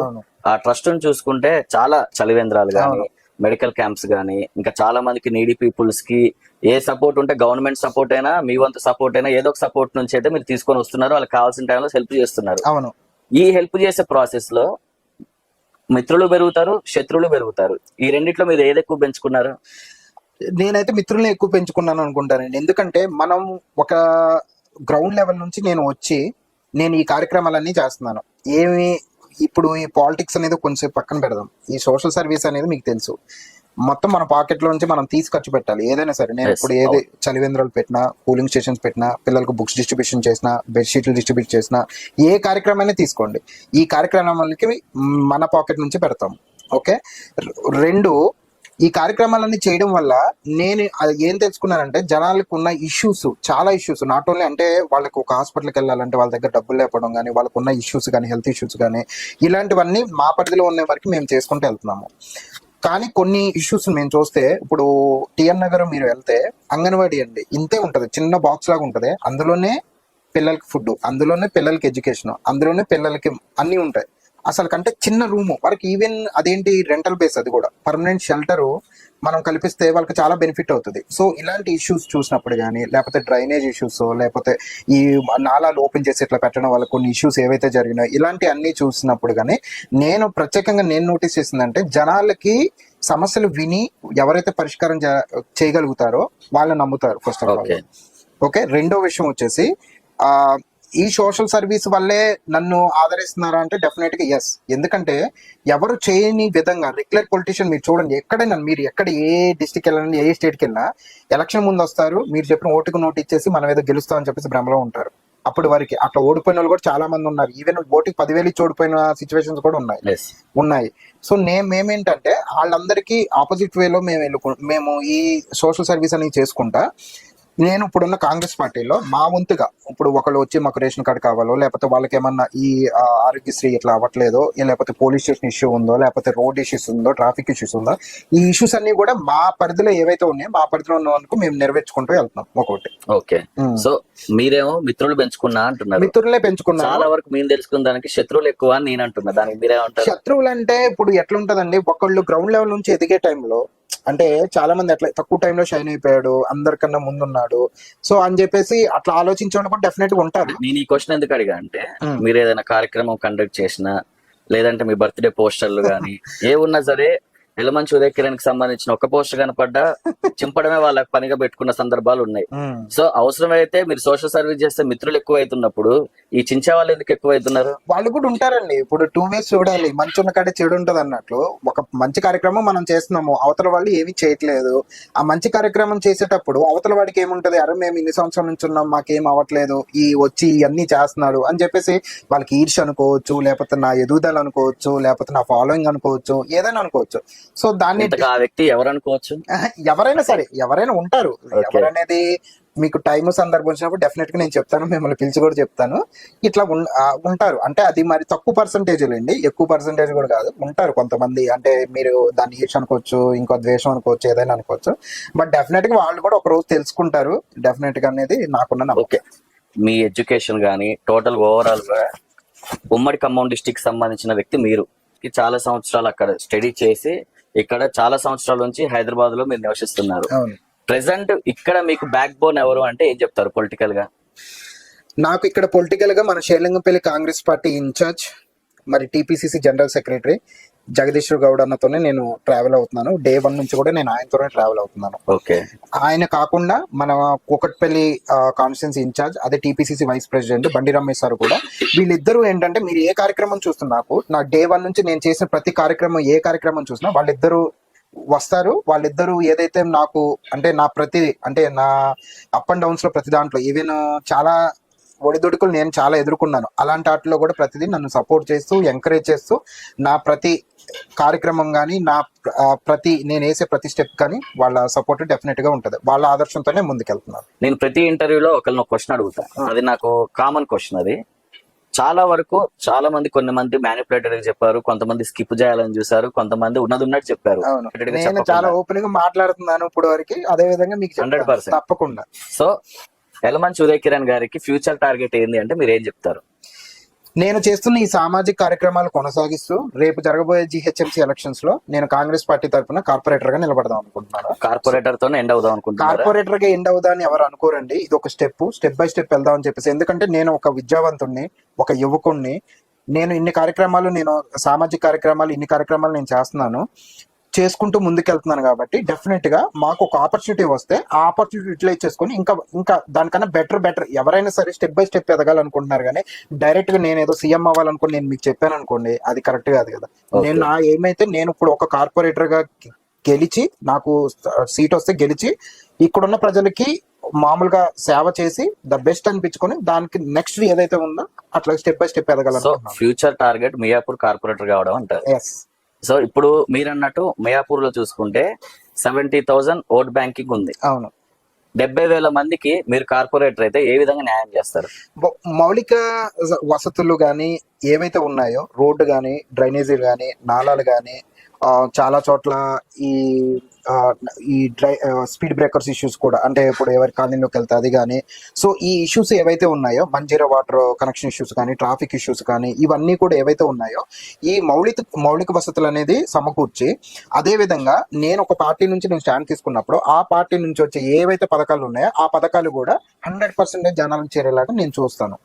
ఆ ట్రస్ట్ ను చూసుకుంటే చాలా చలివేంద్రాలు గానీ, మెడికల్ క్యాంప్స్ గానీ, ఇంకా చాలా మందికి నీడీ పీపుల్స్ కి ఏ సపోర్ట్ ఉంటే గవర్నమెంట్ సపోర్ట్ అయినా, మీ వంతు సపోర్ట్ అయినా, ఏదో ఒక సపోర్ట్ నుంచి అయితే మీరు తీసుకొని వస్తున్నారు. వాళ్ళకి కావాల్సిన టైంలో హెల్ప్ చేస్తున్నారు. అవును, ఈ హెల్ప్ చేసే ప్రాసెస్ లో మిత్రులు పెరుగుతారు, శత్రువులు పెరుగుతారు. ఈ రెండిట్లో మీరు ఏది ఎక్కువ పెంచుకున్నారు? నేనైతే మిత్రుల్ని ఎక్కువ పెంచుకున్నాను అనుకుంటానండి. ఎందుకంటే మనం ఒక గ్రౌండ్ లెవెల్ నుంచి నేను ఈ కార్యక్రమాలన్నీ చేస్తున్నాను. ఇప్పుడు ఈ పాలిటిక్స్ అనేది కొంచెం పక్కన పెడదాం. ఈ సోషల్ సర్వీస్ అనేది మీకు తెలుసు, మొత్తం మన పాకెట్ లో నుంచి మనం తీసి ఖర్చు పెట్టాలి ఏదైనా సరే. నేను ఇప్పుడు ఏది చలివేంద్రాలు పెట్టినా, కూలింగ్ స్టేషన్స్ పెట్టినా, పిల్లలకు బుక్స్ డిస్ట్రిబ్యూషన్ చేసినా, బెడ్షీట్లు డిస్ట్రిబ్యూట్ చేసినా, ఏ కార్యక్రమాన్ని తీసుకోండి, ఈ కార్యక్రమాలకి మన పాకెట్ నుంచి పెడతాం. ఓకే, 2 ఈ కార్యక్రమాలన్నీ చేయడం వల్ల నేను ఏం తెలుసుకున్నానంటే, జనాలకు ఉన్న ఇష్యూస్, చాలా ఇష్యూస్, నాట్ ఓన్లీ అంటే వాళ్ళకి ఒక హాస్పిటల్కి వెళ్ళాలంటే వాళ్ళ దగ్గర డబ్బులు లేకపోవడం కానీ, వాళ్ళకు ఉన్న ఇష్యూస్ కానీ, హెల్త్ ఇష్యూస్ కానీ, ఇలాంటివన్నీ మా పరిధిలో ఉన్న వరకు మేము చేసుకుంటూ వెళ్తున్నాము. కానీ కొన్ని ఇష్యూస్ మేము చూస్తే, ఇప్పుడు టిఎన్ నగర్ మీరు వెళ్తే అంగన్వాడీ అండి ఇంతే ఉంటది, చిన్న బాక్స్ లాగా ఉంటది. అందులోనే పిల్లలకి ఫుడ్, అందులోనే పిల్లలకి ఎడ్యుకేషన్, అందులోనే పిల్లలకి అన్ని ఉంటాయి. అసలు కంటే చిన్న రూమ్ వాళ్ళకి, ఈవెన్ అదేంటి రెంటల్ బేస్, అది కూడా పర్మనెంట్ షెల్టర్ మనం కల్పిస్తే వాళ్ళకి చాలా బెనిఫిట్ అవుతుంది. సో ఇలాంటి ఇష్యూస్ చూసినప్పుడు కానీ, లేకపోతే డ్రైనేజ్ ఇష్యూస్, లేకపోతే ఈ నాలాలు ఓపెన్ చేసి ఇట్లా పెట్టడం వల్ల కొన్ని ఇష్యూస్ ఏవైతే జరిగినాయో, ఇలాంటి అన్ని చూసినప్పుడు కానీ నేను ప్రత్యేకంగా నోటీస్ చేసిందంటే, జనాలకి సమస్యలు విని ఎవరైతే పరిష్కారం చేయగలుగుతారో వాళ్ళని నమ్ముతారు first of all. Okay. Okay, రెండో విషయం వచ్చేసి ఆ ఈ సోషల్ సర్వీస్ వల్లే నన్ను ఆదరిస్తున్నారా అంటే డెఫినెట్ గా ఎస్. ఎందుకంటే ఎవరు చేయని విధంగా రెగ్యులర్ పొలిటీషియన్ మీరు చూడండి, ఎక్కడైనా మీరు ఎక్కడ ఏ డిస్టిక్ వెళ్ళినా ఏ స్టేట్కి వెళ్ళినా ఎలక్షన్ ముందు వస్తారు, మీరు చెప్పిన ఓటుకు నోటు ఇచ్చేసి మనం ఏదో గెలుస్తామని చెప్పేసి భ్రమలో ఉంటారు. అప్పటి వరకు అట్లా ఓడిపోయిన వాళ్ళు కూడా చాలా మంది ఉన్నారు. ఈవెన్ ఓటుకి 10,000 ఇచ్చి ఓడిపోయిన సిచ్యువేషన్స్ కూడా ఉన్నాయి. సో మేమేంటంటే వాళ్ళందరికీ ఆపోజిట్ వేలో మేము ఈ సోషల్ సర్వీస్ అనేది చేసుకుంటా. నేను ఇప్పుడున్న కాంగ్రెస్ పార్టీలో మా వంతుగా ఇప్పుడు ఒకళ్ళు వచ్చి మాకు రేషన్ కార్డు కావాలో, లేకపోతే వాళ్ళకి ఏమన్నా ఈ ఆరోగ్యశ్రీ ఇట్లా అవ్వట్లేదో, లేకపోతే పోలీస్ స్టేషన్ ఇష్యూ ఉందో, లేకపోతే రోడ్ ఇష్యూస్ ఉందో, ట్రాఫిక్ ఇష్యూస్ ఉందో, ఈ ఇష్యూస్ అన్ని కూడా మా పరిధిలో ఏవైతే ఉన్నాయో మా పరిధిలో ఉన్న వరకు మేము నెరవేర్చుకుంటూ వెళ్తున్నాం ఒకటి. ఓకే. సో మీరేమో మిత్రులు పెంచుకున్నా అంటున్నారు. మిత్రులే పెంచుకున్నా. చాలా వరకు మేము తెలుసుకున్న దానికి శత్రువులు ఎక్కువ అని నేను అంటున్నా. దానికి మీరేమంటారు? శత్రువులు అంటే ఇప్పుడు ఎట్లుంటదండి, ఒకళ్ళు గ్రౌండ్ లెవెల్ నుంచి ఎదిగే టైంలో అంటే చాలా మంది అట్లా తక్కువ టైంలో షైన్ అయిపోయాడు, అందరికన్నా ముందున్నాడు, సో అని చెప్పేసి అట్లా ఆలోచించే వాళ్ళు కూడా డెఫినెట్ గా ఉంటారు. నేను ఈ క్వశ్చన్ ఎందుకు అడిగా అంటే, మీరు ఏదైనా కార్యక్రమం కండక్ట్ చేసినా, లేదంటే మీ బర్త్డే పోస్టర్లు కానీ ఏ ఉన్నా సరే, ఎలమంచి ఉదయ్ కిరణ్ కి సంబంధించిన ఒక పోస్టర్ కనపడ్డా చింపడమే వాళ్ళకి పనిగా పెట్టుకున్న సందర్భాలు ఉన్నాయి. సో అవసరమైతే మీరు సోషల్ సర్వీస్ చేస్తే మిత్రులు ఎక్కువ అవుతున్నప్పుడు ఈ చించే వాళ్ళు ఎందుకు ఎక్కువ అవుతున్నారు? వాళ్ళు కూడా ఉంటారండి. ఇప్పుడు 2 ways చూడాలి. మంచి ఉన్న కాడే చెడు ఉంటది అన్నట్లు. ఒక మంచి కార్యక్రమం మనం చేస్తున్నాము, అవతల వాళ్ళు ఏమీ చేయట్లేదు. ఆ మంచి కార్యక్రమం చేసేటప్పుడు అవతల వాడికి ఏముంటది, అరే మేము ఇన్ని సంవత్సరాల నుంచి ఉన్నాం, మాకేం అవ్వట్లేదు, ఈ వచ్చి ఇవన్నీ చేస్తున్నాడు అని చెప్పేసి వాళ్ళకి ఈర్ష అనుకోవచ్చు, లేకపోతే నా ఎదుగుదల అనుకోవచ్చు, లేకపోతే నా ఫాలోయింగ్ అనుకోవచ్చు, ఏదైనా అనుకోవచ్చు. సో దాన్ని ఆ వ్యక్తి ఎవరు అనుకోవచ్చు, ఎవరైనా సరే, ఎవరైనా ఉంటారు. ఎవరనేది మీకు టైం సందర్భం వచ్చినప్పుడు డెఫినెట్ గా నేను చెప్తాను, మిమ్మల్ని పిలిచి కూడా చెప్తాను. ఇట్లా ఉంటారు. అంటే అది మరి తక్కువ పర్సంటేజ్ లేండి, ఎక్కువ పర్సంటేజ్ కూడా కాదు. ఉంటారు కొంతమంది, అంటే మీరు దాన్ని ఈర్ష అనుకోవచ్చు, ఇంకో ద్వేషం అనుకోవచ్చు, ఏదైనా అనుకోవచ్చు. బట్ డెఫినెట్ గా వాళ్ళు కూడా ఒక రోజు తెలుసుకుంటారు డెఫినెట్ గా అనేది నాకున్న నమ్మకం. ఓకే. మీ ఎడ్యుకేషన్ కానీ టోటల్ ఓవరాల్ గా ఉమ్మడి ఖమ్మం డిస్టిక్ సంబంధించిన వ్యక్తి మీరు, చాలా సంవత్సరాలు అక్కడ స్టడీ చేసి ఇక్కడ చాలా సంవత్సరాల నుంచి హైదరాబాద్ లో మీరు నివసిస్తున్నారు. ప్రెసెంట్ ఇక్కడ మీకు బ్యాక్ బోన్ ఎవరు అంటే ఏం చెప్తారు పొలిటికల్ గా? నాకు ఇక్కడ పొలిటికల్ గా మన షేర్లింగంపల్లి కాంగ్రెస్ పార్టీ ఇన్ఛార్జ్, మరి TPCC general secretary Jagadishwar Goud అన్నతోనే నేను ట్రావెల్ అవుతున్నాను. డే 1 నుంచి కూడా నేను ఆయనతోనే ట్రావెల్ అవుతున్నాను. ఓకే. ఆయన కాకుండా మన కూకట్పల్లి కాన్స్టిట్యున్సీ ఇన్ఛార్జ్, అదే టీపీసీసీ వైస్ ప్రెసిడెంట్ బండి రమేష్ సార్ కూడా. వీళ్ళిద్దరూ ఏంటంటే, మీరు ఏ కార్యక్రమం చూస్తున్నా నా డే 1 నుంచి నేను చేసిన ప్రతి కార్యక్రమం, ఏ కార్యక్రమం చూసినా వాళ్ళిద్దరూ వస్తారు. వాళ్ళిద్దరూ ఏదైతే నాకు అంటే నా అప్ అండ్ డౌన్స్ లో ప్రతి దాంట్లో ఈవెన్ చాలా ఒడిదుడుకులు నేను చాలా ఎదుర్కొన్నాను. అలాంటి వాటిలో కూడా ప్రతిదీ నన్ను సపోర్ట్ చేస్తూ, ఎంకరేజ్ చేస్తూ, నా ప్రతి కార్యక్రమం కానీ, నేను వేసే ప్రతి స్టెప్ కానీ వాళ్ళ సపోర్ట్ డెఫినెట్ గా ఉంటది. వాళ్ళ ఆదర్శంతోనే ముందుకెళ్తున్నాను. నేను ప్రతి ఇంటర్వ్యూలో ఒకరిని క్వశ్చన్ అడుగుతాను, అది నాకు కామన్ క్వశ్చన్. అది చాలా వరకు చాలా మంది, కొన్ని మంది మ్యానిపులేటర్ చెప్పారు, కొంతమంది స్కిప్ చేయాలని చూసారు, కొంతమంది ఉన్నట్టు చెప్పారు. నేను చాలా ఓపెన్ గా మాట్లాడుతున్నాను ఇప్పుడు వరకు, అదే విధంగా మీకు 100% తప్పకుండా. సో ఎలమంచి ఉదయ్ కిరణ్ గారికి ఫ్యూచర్ టార్గెట్ ఏంది అంటే మీరు ఏం చెప్తారు? నేను చేస్తున్న ఈ సామాజిక కార్యక్రమాలు కొనసాగిస్తూ రేపు జరగబోయే GHMC ఎలక్షన్స్ లో నేను కాంగ్రెస్ పార్టీ తరఫున కార్పొరేటర్ గా నిలబడదాం అనుకుంటున్నాను. కార్పొరేటర్ తోనే ఎండ్ అవుదాం అనుకుంటున్నాను. కార్పొరేటర్ గా ఎండ్ అవుదా అని ఎవరు అనుకోరండి. ఇది ఒక స్టెప్ బై స్టెప్ వెళ్దాం అని చెప్పేసి. ఎందుకంటే నేను ఒక విద్యావంతుణ్ణి, ఒక యువకుణ్ణి. నేను ఇన్ని సామాజిక కార్యక్రమాలు ఇన్ని కార్యక్రమాలు నేను చేసుకుంటూ ముందుకెళ్తున్నాను. కాబట్టి డెఫినెట్ గా మాకు ఒక ఆపర్చునిటీ వస్తే ఆ ఆపర్చునిటీ యూటిలైజ్ చేసుకుని ఇంకా దానికన్నా బెటర్ ఎవరైనా సరే స్టెప్ బై స్టెప్ ఎదగాలనుకుంటున్నారు. కానీ డైరెక్ట్ గా నేను ఏదో సీఎం అవ్వాలనుకుని నేను మీకు చెప్పాను అనుకోండి, అది కరెక్ట్ కాదు కదా. నేను ఇప్పుడు ఒక కార్పొరేటర్ గా గెలిచి, నాకు సీట్ వస్తే గెలిచి, ఇక్కడున్న ప్రజలకి మామూలుగా సేవ చేసి ద బెస్ట్ అనిపించుకొని దానికి నెక్స్ట్ ఏదైతే ఉందో అట్లా స్టెప్ బై స్టెప్ ఎదగాలనుకుంటున్నాను. ఫ్యూచర్ టార్గెట్ మియాపూర్ కార్పొరేటర్ కావడం అంటారు. సో ఇప్పుడు మీరు అన్నట్టు మియాపూర్ లో చూసుకుంటే 70,000 ఓట్ బ్యాంకింగ్ ఉంది. అవును. 70,000 మందికి మీరు కార్పొరేటర్ అయితే ఏ విధంగా న్యాయం చేస్తారు? మౌలిక వసతులు గానీ ఏవైతే ఉన్నాయో, రోడ్డు గానీ, డ్రైనేజీలు గానీ, నాలాలు గానీ, చాలా చోట్ల ఈ స్పీడ్ బ్రేకర్స్ ఇష్యూస్ కూడా, అంటే ఇప్పుడు ఎవరి కాలనీలోకి వెళ్తే అది కానీ, సో ఈ ఇష్యూస్ ఏవైతే ఉన్నాయో, మంజీరా వాటర్ కనెక్షన్ ఇష్యూస్ కానీ, ట్రాఫిక్ ఇష్యూస్ కానీ, ఇవన్నీ కూడా ఏవైతే ఉన్నాయో, ఈ మౌలిక వసతులు అనేది సమకూర్చి, అదే విధంగా నేను ఒక పార్టీ నుంచి నేను స్టాండ్ తీసుకున్నప్పుడు ఆ పార్టీ నుంచి వచ్చే ఏవైతే పథకాలు ఉన్నాయో ఆ పథకాలు కూడా 100% జనాలకు చేరేలాగా నేను చూస్తాను.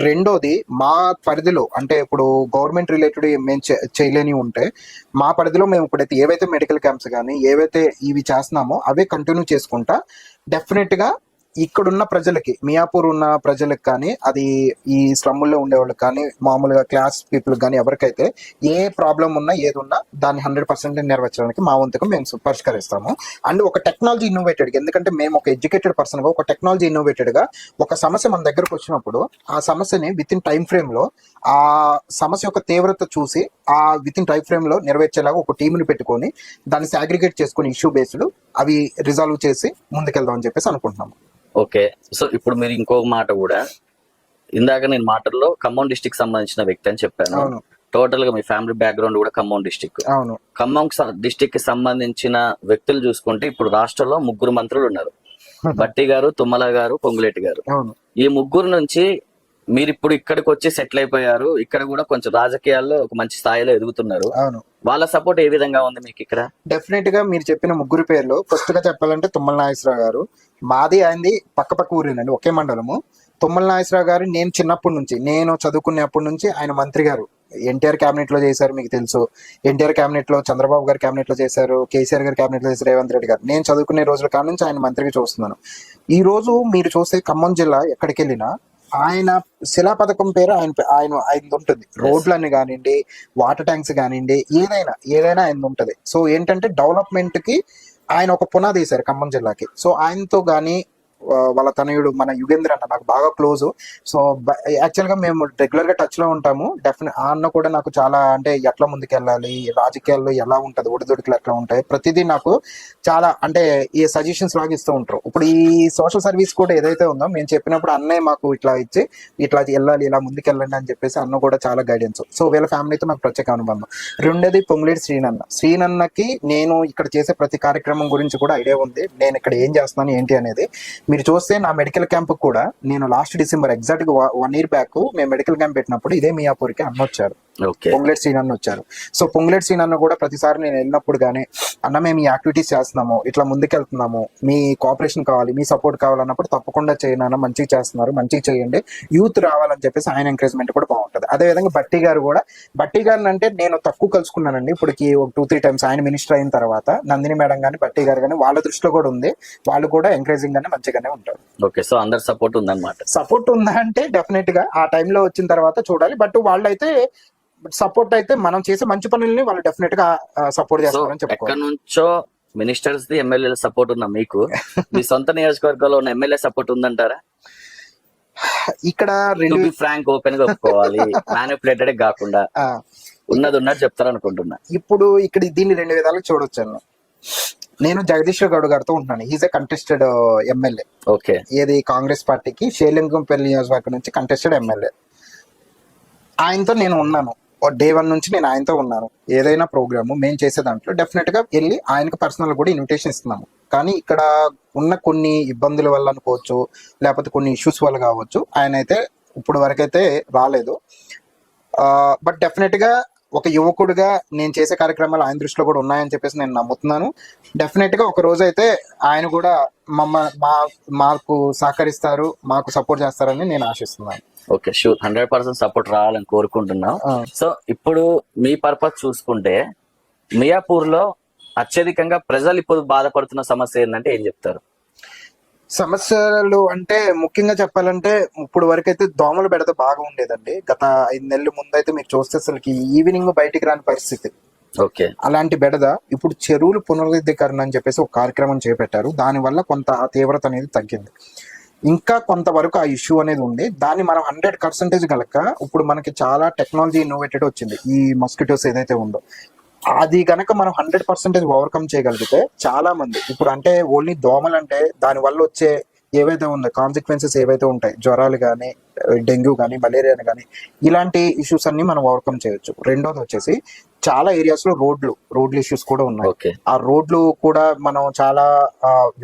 రెండోది, మా పరిధిలో అంటే ఇప్పుడు గవర్నమెంట్ రిలేటెడ్ మేము చేయలేని ఉంటే మా పరిధిలో మేము ఇప్పుడైతే ఏవైతే మెడికల్ క్యాంప్స్ కానీ ఏవైతే ఇవి చేస్తున్నామో అవే కంటిన్యూ చేసుకుంటా డెఫినెట్ గా ఇక్కడున్న ప్రజలకి, మియాపూర్ ఉన్న ప్రజలకు కానీ, అది ఈ స్లమ్ముల్లో ఉండేవాళ్ళకి కానీ, మామూలుగా క్లాస్ పీపుల్ కానీ ఎవరికైతే ఏ ప్రాబ్లం ఉన్నా ఏది ఉన్నా దాన్ని 100% నెరవేర్చడానికి మా వంతుకు మేము పరిష్కరిస్తాము. అండ్ ఒక టెక్నాలజీ ఇన్నోవేటెడ్, ఎందుకంటే మేము ఒక ఎడ్యుకేటెడ్ పర్సన్ గా ఒక టెక్నాలజీ ఇన్నోవేటెడ్ గా ఒక సమస్య మన దగ్గరకు వచ్చినప్పుడు ఆ సమస్యని విత్ ఇన్ టైం ఫ్రేమ్ లో ఆ సమస్య యొక్క తీవ్రత చూసి ఆ విత్ ఇన్ టైం ఫ్రేమ్ లో నెరవేర్చేలాగా ఒక టీంని పెట్టుకొని దాన్ని సాగ్రిగేట్ చేసుకుని ఇష్యూ బేస్డ్ అవి రిజాల్వ్ చేసి ముందుకెళ్దాం అని చెప్పేసి అనుకుంటున్నాము. ఓకే, సో ఇప్పుడు మీరు ఇంకొక మాట కూడా, ఇందాక నేను మాటల్లో ఖమ్మం డిస్టిక్ సంబంధించిన వ్యక్తి అని చెప్పాను. అవును. టోటల్ గా మీ ఫ్యామిలీ బ్యాక్గ్రౌండ్ కూడా ఖమ్మం డిస్టిక్. అవును. ఖమ్మం డిస్టిక్ కి సంబంధించిన వ్యక్తులు చూసుకుంటే ఇప్పుడు రాష్ట్రంలో 3 మంత్రులు ఉన్నారు. బట్టి గారు, తుమ్మల గారు, పొంగులేటి గారు. అవును. ఈ 3 నుంచి మీరు ఇప్పుడు ఇక్కడికి వచ్చి సెటిల్ అయిపోయారు. ఇక్కడ కూడా కొంచెం రాజకీయాల్లో ఒక మంచి స్థాయిలో ఎదుగుతున్నారు. అవును. వాళ్ళ సపోర్ట్ ఏ విధంగా ఉంది మీకు ఇక్కడ? డెఫినెట్ గా మీరు చెప్పిన 3 పేర్లు ఫస్ట్ గా చెప్పాలంటే తుమ్మల నాగేశ్వరరావు గారు, మాది ఆయనది పక్క ఊరేనండి, ఒకే మండలము. తుమ్మల నాగేశ్వరరావు గారు నేను చిన్నప్పటి నుంచి, నేను చదువుకునేప్పటి నుంచి ఆయన మంత్రి గారు. ఎన్టీఆర్ క్యాబినెట్ లో చేశారు, మీకు తెలుసు. ఎన్టీఆర్ క్యాబినెట్ లో చంద్రబాబు గారు క్యాబినెట్ లో చేశారు, కేసీఆర్ గారు క్యాబినెట్ లో చేశారు, రేవంత్ రెడ్డి గారు. నేను చదువుకునే రోజుల కాడ నుంచి ఆయన మంత్రిగా చూస్తున్నాను. ఈ రోజు మీరు చూస్తే ఖమ్మం జిల్లా ఎక్కడికి వెళ్ళినా ఆయన శిలా పథకం పేరు ఆయన ఉంటుంది. రోడ్లన్నీ కానివ్వండి, వాటర్ ట్యాంక్స్ కానివ్వండి, ఏదైనా ఆయన ఉంటుంది. సో ఏంటంటే డెవలప్మెంట్ కి ఆయన ఒక పునాది వేశారు ఖమ్మం జిల్లాకి. సో ఆయనతో గానీ వాళ్ళ తనయుడు మన యుగేంద్ర అన్న నాకు బాగా క్లోజ్. సో యాక్చువల్ గా మేము రెగ్యులర్ గా టచ్ లో ఉంటాము. డెఫినెట్ ఆ అన్న కూడా నాకు చాలా, అంటే ఎట్లా ముందుకెళ్ళాలి, రాజకీయాల్లో ఎలా ఉంటది, ఒడిదొడుకులు ఎట్లా ఉంటాయి, ప్రతిదీ నాకు చాలా అంటే ఈ సజెషన్స్ లాగా ఇస్తూ ఉంటారు. ఇప్పుడు ఈ సోషల్ సర్వీస్ కూడా ఏదైతే ఉందో మేము చెప్పినప్పుడు అన్నయ్య మాకు ఇట్లా ఇచ్చి ఇట్లా వెళ్ళాలి, ఇలా ముందుకెళ్ళండి అని చెప్పేసి అన్న కూడా చాలా గైడెన్స్. సో వీళ్ళ ఫ్యామిలీతో నాకు ప్రత్యేక అనుబంధం. రెండోది పొంగులేటి శ్రీనన్నకి నేను ఇక్కడ చేసే ప్రతి కార్యక్రమం గురించి కూడా ఐడియా ఉంది. నేను ఇక్కడ ఏం చేస్తున్నాను ఏంటి అనేది మీరు చూస్తే నా మెడికల్ క్యాంప్ కూడా నేను లాస్ట్ డిసెంబర్ ఎగ్జాక్ట్ గా 1 year బ్యాక్ మేము మెడికల్ క్యాంప్ పెట్టినప్పుడు ఇదే మియాపూర్కి అన్న వచ్చారు, పొంగులేటి శ్రీనన్న వచ్చారు. సో పొంగులేటి శ్రీనన్న కూడా ప్రతిసారి నేను వెళ్ళినప్పుడు కానీ అన్న మేము ఈ యాక్టివిటీస్ చేస్తున్నాము, ఇట్లా ముందుకెళ్తున్నాము, మీ కోఆపరేషన్ కావాలి, మీ సపోర్ట్ కావాలన్నప్పుడు తప్పకుండా చేయండి, మంచిగా చేస్తున్నారు, మంచిగా చేయండి, యూత్ రావాలని చెప్పేసి ఆయన ఎంకరేజ్మెంట్ కూడా బాగుంటుంది. అదేవిధంగా బట్టి గారిని అంటే నేను తక్కువ కలుసుకున్నానండి ఇప్పటికి ఒక 2-3 times. ఆయన మినిస్టర్ అయిన తర్వాత నందిని మేడం కానీ బట్టి గారు కానీ వాళ్ళ దృష్టిలో కూడా ఉంది, వాళ్ళు కూడా ఎంకరేజింగ్ గానే మంచిగానే ఉంటారు. ఓకే, సో అందరు సపోర్ట్ ఉందన్నమాట. సపోర్ట్ ఉందా అంటే డెఫినెట్ గా ఆ టైంలో వచ్చిన తర్వాత చూడాలి. బట్ వాళ్ళైతే సపోర్ట్ అయితే మనం చేసే మంచి పనుల్ని వాళ్ళు డెఫినెట్ గా సపోర్ట్ చేస్తారని చెప్పుకోవాలి. ఎక్కడి నుంచో మినిస్టర్స్ ది, ఎమ్మెల్యేల సపోర్ట్ ఉన్నా మీకు మీ సొంత నియోజకవర్గంలో ఉన్న ఎమ్మెల్యే సపోర్ట్ ఉందంటారా? ఇక్కడ ఫ్రాంక్ ఓపెన్ గా ఒప్పుకోవాలి, మ్యానిపులేటెడ్ కాకుండా ఉన్నది చెప్తారు అనుకుంటున్నా. ఇప్పుడు ఇక్కడ దీన్ని 2 విధాలుగా చూడొచ్చు. నేను జగదీశ్వర్ గౌడ్ గారితో ఉంటున్నాను. Is a contested MLA. Okay, ఏది కాంగ్రెస్ పార్టీకి షేలింగంపల్లి నియోజకవర్గం నుంచి కంటెస్టెడ్ ఎమ్మెల్యే. ఆయనతో నేను ఉన్నాను, డే 1 నుంచి నేను ఆయనతో ఉన్నాను. ఏదైనా ప్రోగ్రాము మేము చేసే దాంట్లో డెఫినెట్ గా వెళ్ళి ఆయనకు పర్సనల్ కూడా ఇన్విటేషన్ ఇస్తున్నాము. కానీ ఇక్కడ ఉన్న కొన్ని ఇబ్బందుల వల్ల అనుకోవచ్చు, లేకపోతే కొన్ని ఇష్యూస్ వల్ల కావచ్చు, ఆయన అయితే ఇప్పుడు వరకైతే రాలేదు. బట్ డెఫినెట్ గా ఒక యువకుడిగా నేను చేసే కార్యక్రమాలు ఆయన దృష్టిలో కూడా ఉన్నాయని చెప్పేసి నేను నమ్ముతున్నాను. డెఫినెట్ గా ఒక రోజు అయితే ఆయన కూడా మాకు సహకరిస్తారు, మాకు సపోర్ట్ చేస్తారని నేను ఆశిస్తున్నాను. ఓకే, షూర్, 100% సపోర్ట్ రావాలని కోరుకుంటున్నాం. సో ఇప్పుడు మీ పర్పస్ చూసుకుంటే మియాపూర్ లో అత్యధికంగా ప్రజలు ఇప్పుడు బాధపడుతున్న సమస్య ఏంటంటే ఏం చెప్తారు? సమస్యలు అంటే ముఖ్యంగా చెప్పాలంటే ఇప్పుడు వరకైతే దోమలు బెడత బాగా ఉండేదండి. గత 5 నెలల ముందైతే మీరు చూస్తే అసలుకి ఈవినింగ్ బయటికి రాని పరిస్థితి. ఓకే, అలాంటి బెడద ఇప్పుడు చెరువులు పునరుద్ధీకరణ అని చెప్పేసి ఒక కార్యక్రమం చేపట్టారు. దానివల్ల కొంత తీవ్రత అనేది తగ్గింది. ఇంకా కొంతవరకు ఆ ఇష్యూ అనేది ఉంది. దాన్ని మనం 100% కనుక ఇప్పుడు మనకి చాలా టెక్నాలజీ ఇన్నోవేటెడ్ వచ్చింది. ఈ మస్కిటోస్ ఏదైతే ఉందో అది కనుక మనం 100% ఓవర్కమ్ చేయగలిగితే చాలా మంది ఇప్పుడు అంటే ఓన్లీ దోమలు అంటే దాని వల్ల వచ్చే ఏవైతే ఉందో కాన్సిక్వెన్సెస్ ఏవైతే ఉంటాయి, జ్వరాలు కానీ, డెంగ్యూ కానీ, మలేరియా కానీ, ఇలాంటి ఇష్యూస్ అన్ని మనం ఓవర్కమ్ చేయొచ్చు. రెండోది వచ్చేసి చాలా ఏరియాస్ లో రోడ్లు ఇష్యూస్ కూడా ఉన్నాయి. ఆ రోడ్లు కూడా మనం చాలా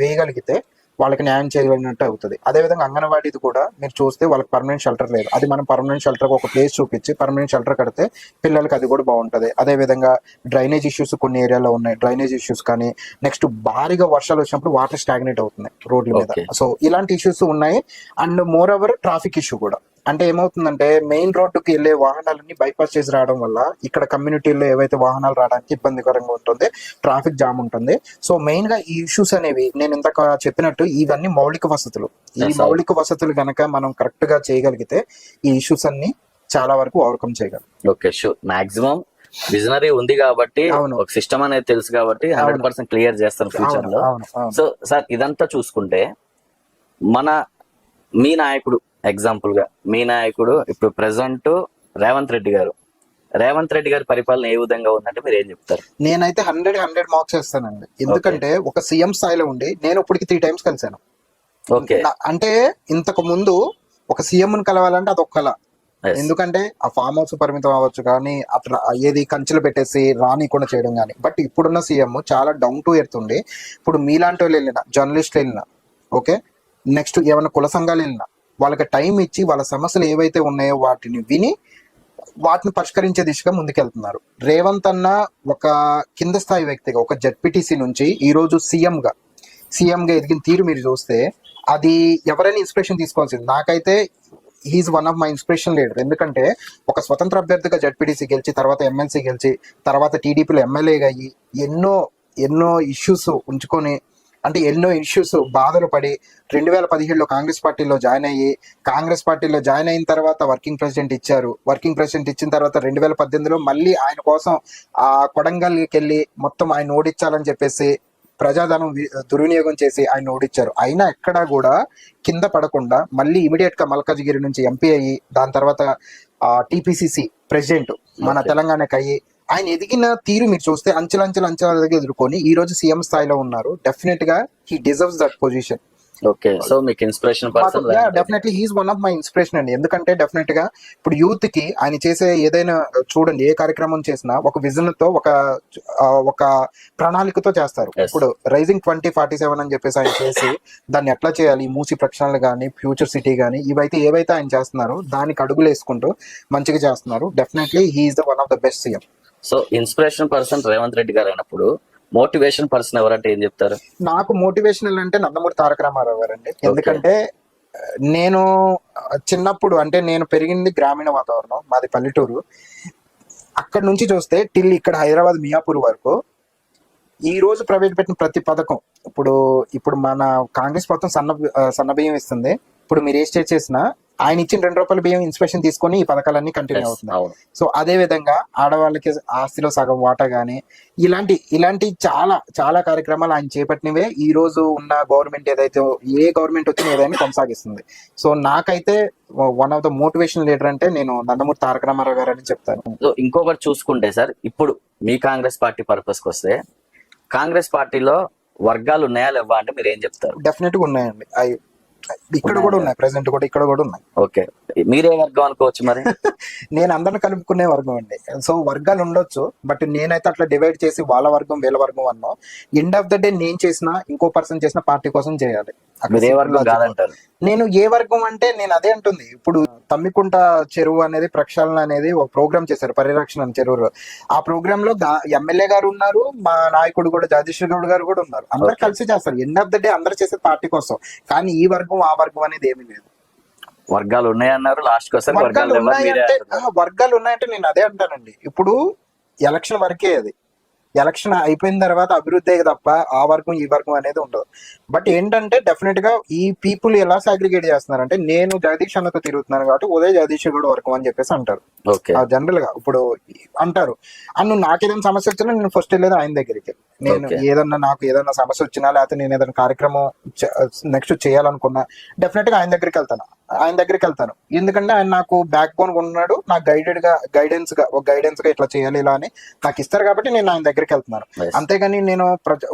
వేయగలిగితే వాళ్ళకి న్యాయం చేయగలిగినట్టు అవుతుంది. అదేవిధంగా అంగన్వాడీది కూడా మీరు చూస్తే వాళ్ళకి పర్మనెంట్ షెల్టర్ లేదు. అది మనం పర్మనెంట్ షెల్టర్ ఒక ప్లేస్ చూపించి పర్మనెంట్ షెల్టర్ కడితే పిల్లలకి అది కూడా బాగుంటుంది. అదేవిధంగా డ్రైనేజ్ ఇష్యూస్ కొన్ని ఏరియాలో ఉన్నాయి. డ్రైనేజ్ ఇష్యూస్ కానీ, నెక్స్ట్ భారీగా వర్షాలు వచ్చినప్పుడు వాటర్ స్టాగ్నేట్ అవుతున్నాయి రోడ్ల మీద. సో ఇలాంటి ఇష్యూస్ ఉన్నాయి. And more over traffic issue కూడా అంటే ఏమవుతుందంటే మెయిన్ రోడ్డుకి వెళ్ళే వాహనాలన్నీ బైపాస్ చేసి రావడం వల్ల ఇక్కడ కమ్యూనిటీలో ఏవైతే వాహనాలు రావడానికి ఇబ్బందికరంగా ఉంటుంది, ట్రాఫిక్ జామ్ ఉంటుంది. సో మెయిన్ గా ఈ ఇష్యూస్ అనేవి నేను ఇందాక చెప్పినట్టు ఇవన్నీ మౌలిక వసతులు. ఈ మౌలిక వసతులు గనక మనం కరెక్ట్ గా చేయగలిగితే ఈ ఇష్యూస్ అన్ని చాలా వరకు ఓవర్కమ్ చేయగలం. Okay, sure. మాక్సిమం విజనరీ ఉంది కాబట్టి, ఒక సిస్టమ్ అనేది తెలుసు కాబట్టి 100% క్లియర్ చేస్తాను ఫ్యూచర్ లో. సో సార్, ఇదంతా చూసుకుంటే మీ నాయకుడు, ఎగ్జాంపుల్ గా మీ నాయకుడు ఇప్పుడు ప్రెసెంట్ రేవంత్ రెడ్డి గారి పరిపాలన ఏ విధంగా ఉందంటే మీరు ఏం చెప్తారు? నేనైతే 100 మార్క్స్ వేస్తానండి. ఎందుకంటే ఒక సీఎం స్థాయిలో ఉండి నేను ఇప్పటికి 3 times కలిసాను. ఓకే, అంటే ఇంతకు ముందు ఒక సీఎం ని కలవాలంటే అది ఒక్కలా. ఎందుకంటే ఆ ఫామ్ హౌస్ పరిమితం అవ్వచ్చు, కానీ అట్లా ఏది కంచెలు పెట్టేసి రానికుండా చేయడం కానీ. బట్ ఇప్పుడున్న సీఎం చాలా డౌన్ టు ఎర్త్ ఉండి, ఇప్పుడు మీలాంటి వాళ్ళు వెళ్ళినా, జర్నలిస్టులు వెళ్ళినా, ఓకే, నెక్స్ట్ ఏమైనా కుల సంఘాలు వెళ్ళినా వాళ్ళకి టైం ఇచ్చి వాళ్ళ సమస్యలు ఏవైతే ఉన్నాయో వాటిని విని వాటిని పరిష్కరించే దిశగా ముందుకెళ్తున్నారు. రేవంత్ అన్న ఒక కింద స్థాయి వ్యక్తిగా, ఒక జెడ్పీటీసీ నుంచి ఈ రోజు సీఎం గా ఎదిగిన తీరు మీరు చూస్తే అది ఎవరైనా ఇన్స్పిరేషన్ తీసుకోవాల్సింది. నాకైతే he's one of my inspiration leader. ఎందుకంటే ఒక స్వతంత్ర అభ్యర్థిగా జెడ్పీటీసీ గెలిచి, తర్వాత ఎమ్మెల్సీ గెలిచి, తర్వాత టీడీపీలో ఎమ్మెల్యేగా అయ్యి ఎన్నో ఇష్యూస్ ఉంచుకొని, అంటే ఎన్నో ఇష్యూస్ బాధలు పడి 2017లో కాంగ్రెస్ పార్టీలో జాయిన్ అయ్యి, కాంగ్రెస్ పార్టీలో జాయిన్ అయిన తర్వాత వర్కింగ్ ప్రెసిడెంట్ ఇచ్చారు. వర్కింగ్ ప్రెసిడెంట్ ఇచ్చిన తర్వాత 2018లో మళ్ళీ ఆయన కోసం ఆ కొడంగల్కి వెళ్ళి మొత్తం ఆయన ఓడించాలని చెప్పేసి ప్రజాధనం దుర్వినియోగం చేసి ఆయన ఓడించారు. అయినా ఎక్కడా కూడా కింద పడకుండా మళ్ళీ ఇమీడియట్ గా మల్కాజ్గిరి నుంచి ఎంపీ అయ్యి, దాని తర్వాత టీపీసీసీ ప్రెసిడెంట్ మన తెలంగాణకి అయ్యి, ఆయన ఎదిగిన తీరు మీరు చూస్తే అంచెలంచెలుగా ఎదుర్కొని ఈ రోజు సీఎం స్థాయిలో ఉన్నారు. డెఫినెట్ గా he deserves that position. Okay, so మీకు inspiration person? Definitely he's one of my inspiration అండి. ఎందుకంటే డెఫినెట్ గా ఇప్పుడు యూత్ కి ఆయన చేసే ఏదైనా చూడండి, ఏ కార్యక్రమం చేసినా ఒక విజన్ తో, ఒక ప్రణాళికతో చేస్తారు. ఇప్పుడు రైజింగ్ 2047 అని చెప్పేసి ఆయన చేసి దాన్ని ఎట్లా చేయాలి, మూసి ప్రక్షాళన కానీ, ఫ్యూచర్ సిటీ కానీ, ఏవైతే ఆయన చేస్తున్నారో దానికి అడుగులు వేసుకుంటూ మంచిగా చేస్తున్నారు. Definitely he's the one of the best CM. So inspiration person Revanth Reddy garu అయినప్పుడు మోటివేషన్ పర్సన్ ఎవరంటే ఏం చెప్తారు? నాకు మోటివేషనల్ అంటే నందమూరి తారక రామారావు గారండి. ఎందుకంటే నేను చిన్నప్పుడు, అంటే నేను పెరిగింది గ్రామీణ వాతావరణం, మాది పల్లెటూరు. అక్కడ నుంచి చూస్తే టిల్ ఇక్కడ హైదరాబాద్ మియాపూర్ వరకు ఈ రోజు ప్రవేశపెట్టిన ప్రతి పథకం, ఇప్పుడు మన కాంగ్రెస్ మొత్తం సన్న బియ్యం ఇస్తుంది. ఇప్పుడు మీరు ఏ స్టేట్ చేసినా ఆయన ఇచ్చిన ₹2 బియ్యం ఇన్స్పిరేషన్ తీసుకొని ఈ పథకాలన్నీ కంటిన్యూ అవుతున్నాయి. సో అదే విధంగా ఆడవాళ్ళకి ఆస్తిలో సగం వాటా గానీ, ఇలాంటి చాలా చాలా కార్యక్రమాలు ఆయన చేపట్టినవే ఈ రోజు ఉన్న గవర్నమెంట్ ఏ గవర్నమెంట్ వచ్చినా ఏదైనా కొనసాగిస్తుంది. సో నాకైతే one of the motivation leader అంటే నేను నందమూరి తారక రామారావు గారు అని చెప్తాను. సో ఇంకొకటి చూసుకుంటే సార్, ఇప్పుడు మీ కాంగ్రెస్ పార్టీ పర్పస్ కి వస్తే, కాంగ్రెస్ పార్టీలో వర్గాలు ఉన్నాయా లేవా అంటే మీరు ఏం చెప్తారు? డెఫినెట్ గా ఉన్నాయండి. ఇక్కడ కూడా ఉన్నాయి, ప్రెసెంట్ కూడా ఇక్కడ కూడా ఉన్నాయి. ఓకే, మీరే వర్గం అనుకోవచ్చు మరి? నేను అందరిని కలుపుకునే వర్గం అండి. సో వర్గాలు ఉండొచ్చు, బట్ నేనైతే అట్లా డివైడ్ చేసి వాళ్ళ వర్గం వీళ్ళ వర్గం అన్నా, ఎండ్ ఆఫ్ ద డే నేను చేసిన ఇంకో పర్సన్ చేసిన పార్టీ కోసం చేయాలి. నేను ఏ వర్గం అంటే నేను అదే అంటుంది. ఇప్పుడు తమ్మికుంట చెరువు అనేది ప్రక్షాళన అనేది ఒక ప్రోగ్రామ్ చేశారు, పరిరక్షణ చెరువు. ఆ ప్రోగ్రామ్ లో ఎమ్మెల్యే గారు ఉన్నారు, మా నాయకుడు కూడా జగదీశ్వర్ గౌడ్ గారు కూడా ఉన్నారు. అందరు కలిసి చేస్తారు. ఎండ్ ఆఫ్ ద డే అందరు చేసే పార్టీ కోసం. కానీ ఈ వర్గం ఆ వర్గం అనేది ఏమీ లేదు. వర్గాలు ఉన్నాయన్నారు, లాస్ట్ కోసం వర్గాలు ఉన్నాయంటే నేను అదే అంటానండి. ఇప్పుడు ఎలక్షన్ వరకే అది. ఎలక్షన్ అయిపోయిన తర్వాత అభివృద్ధి తప్ప ఆ వర్గం ఈ వర్గం అనేది ఉండదు. బట్ ఏంటంటే డెఫినెట్ గా ఈ పీపుల్ ఎలా సాగ్రిగేట్ చేస్తున్నారంటే, నేను జగదీష్ అన్నతో తిరుగుతున్నాను కాబట్టి ఉదయ్ జగదీష్ కూడా వర్గం అని చెప్పేసి అంటారు. జనరల్ గా ఇప్పుడు అంటారు. అన్ను నాకేదైనా సమస్య వచ్చినా నేను ఫస్ట్ వెళ్ళేది ఆయన దగ్గరికి. నాకు ఏదన్నా సమస్య వచ్చినా, లేకపోతే నేను ఏదైనా కార్యక్రమం నెక్స్ట్ చేయాలనుకున్నా డెఫినెట్ గా ఆయన దగ్గరికి వెళ్తాను. ఎందుకంటే ఆయన నాకు బ్యాక్ బోన్ ఉన్నాడు, నాకు గైడెన్స్ గా ఇట్లా చేయాలి ఇలా అని నాకు ఇస్తారు కాబట్టి నేను ఆయన దగ్గరికి వెళ్తున్నాను. అంతేగాని నేను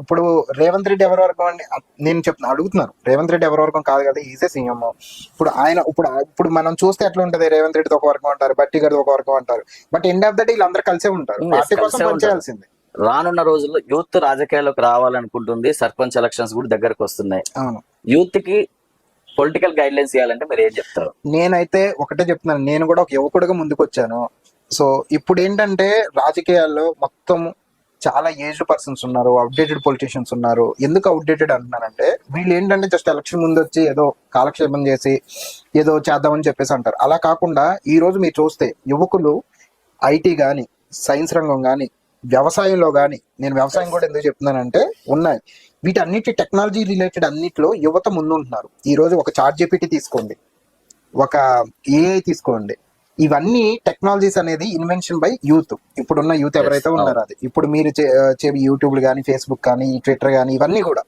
ఇప్పుడు రేవంత్ రెడ్డి ఎవరి వర్గం అండి నేను అడుగుతున్నాను. రేవంత్ రెడ్డి ఎవరి వర్గం కాదు కదా, ఈజే సీఎం. ఇప్పుడు ఆయన ఇప్పుడు మనం చూస్తే ఎట్లా ఉంటది, రేవంత్ రెడ్డితో ఒక వర్గం అంటారు, బట్టి గారితో ఒక వర్గం అంటారు. But end of the day వీళ్ళందరూ కలిసే ఉంటారు, పార్టీ కోసం పనిచేయాల్సిందే. రానున్న రోజుల్లో యూత్ రాజకీయాల్లోకి రావాలనుకుంటుంది, సర్పంచ్ ఎలక్షన్స్ కూడా దగ్గరకు వస్తున్నాయి. యూత్ కి పొలిటికల్ గైడ్ లైన్స్ ఇవ్వాలంటే మీరు ఏం చెప్తారు? నేనైతే ఒకటే చెప్తున్నాను, నేను కూడా ఒక యువకుడిగా ముందుకు వచ్చాను. సో ఇప్పుడు ఏంటంటే రాజకీయాల్లో మొత్తం చాలా ఏజ్డ్ పర్సన్స్ ఉన్నారు, అవుట్డేటెడ్ పొలిటీషియన్స్ ఉన్నారు. ఎందుకు అవుట్డేటెడ్ అంటున్నానంటే వీళ్ళు ఏంటంటే జస్ట్ ఎలక్షన్ ముందు వచ్చి ఏదో కాలక్షేపం చేసి ఏదో చేద్దామని చెప్పేసి అంటారు. అలా కాకుండా ఈ రోజు మీరు చూస్తే యువకులు ఐటీ కానీ, సైన్స్ రంగం కానీ, వ్యవసాయంలో కానీ, నేను వ్యవసాయం కూడా ఎందుకు చెప్తున్నానంటే ఉన్నాయి, వీటన్నిటి టెక్నాలజీ రిలేటెడ్ అన్నిటిలో యువత ముందు ఉంటున్నారు. ఈ రోజు ఒక చాట్‌జిపిటి తీసుకోండి, ఒక ఏఐ తీసుకోండి, ఇవన్నీ టెక్నాలజీస్ అనేది ఇన్వెన్షన్ బై యూత్. ఇప్పుడున్న యూత్ ఎవరైతే ఉన్నారో అది ఇప్పుడు మీరు యూట్యూబ్ కానీ, ఫేస్బుక్ కానీ, ట్విట్టర్ కానీ, ఇవన్నీ కూడా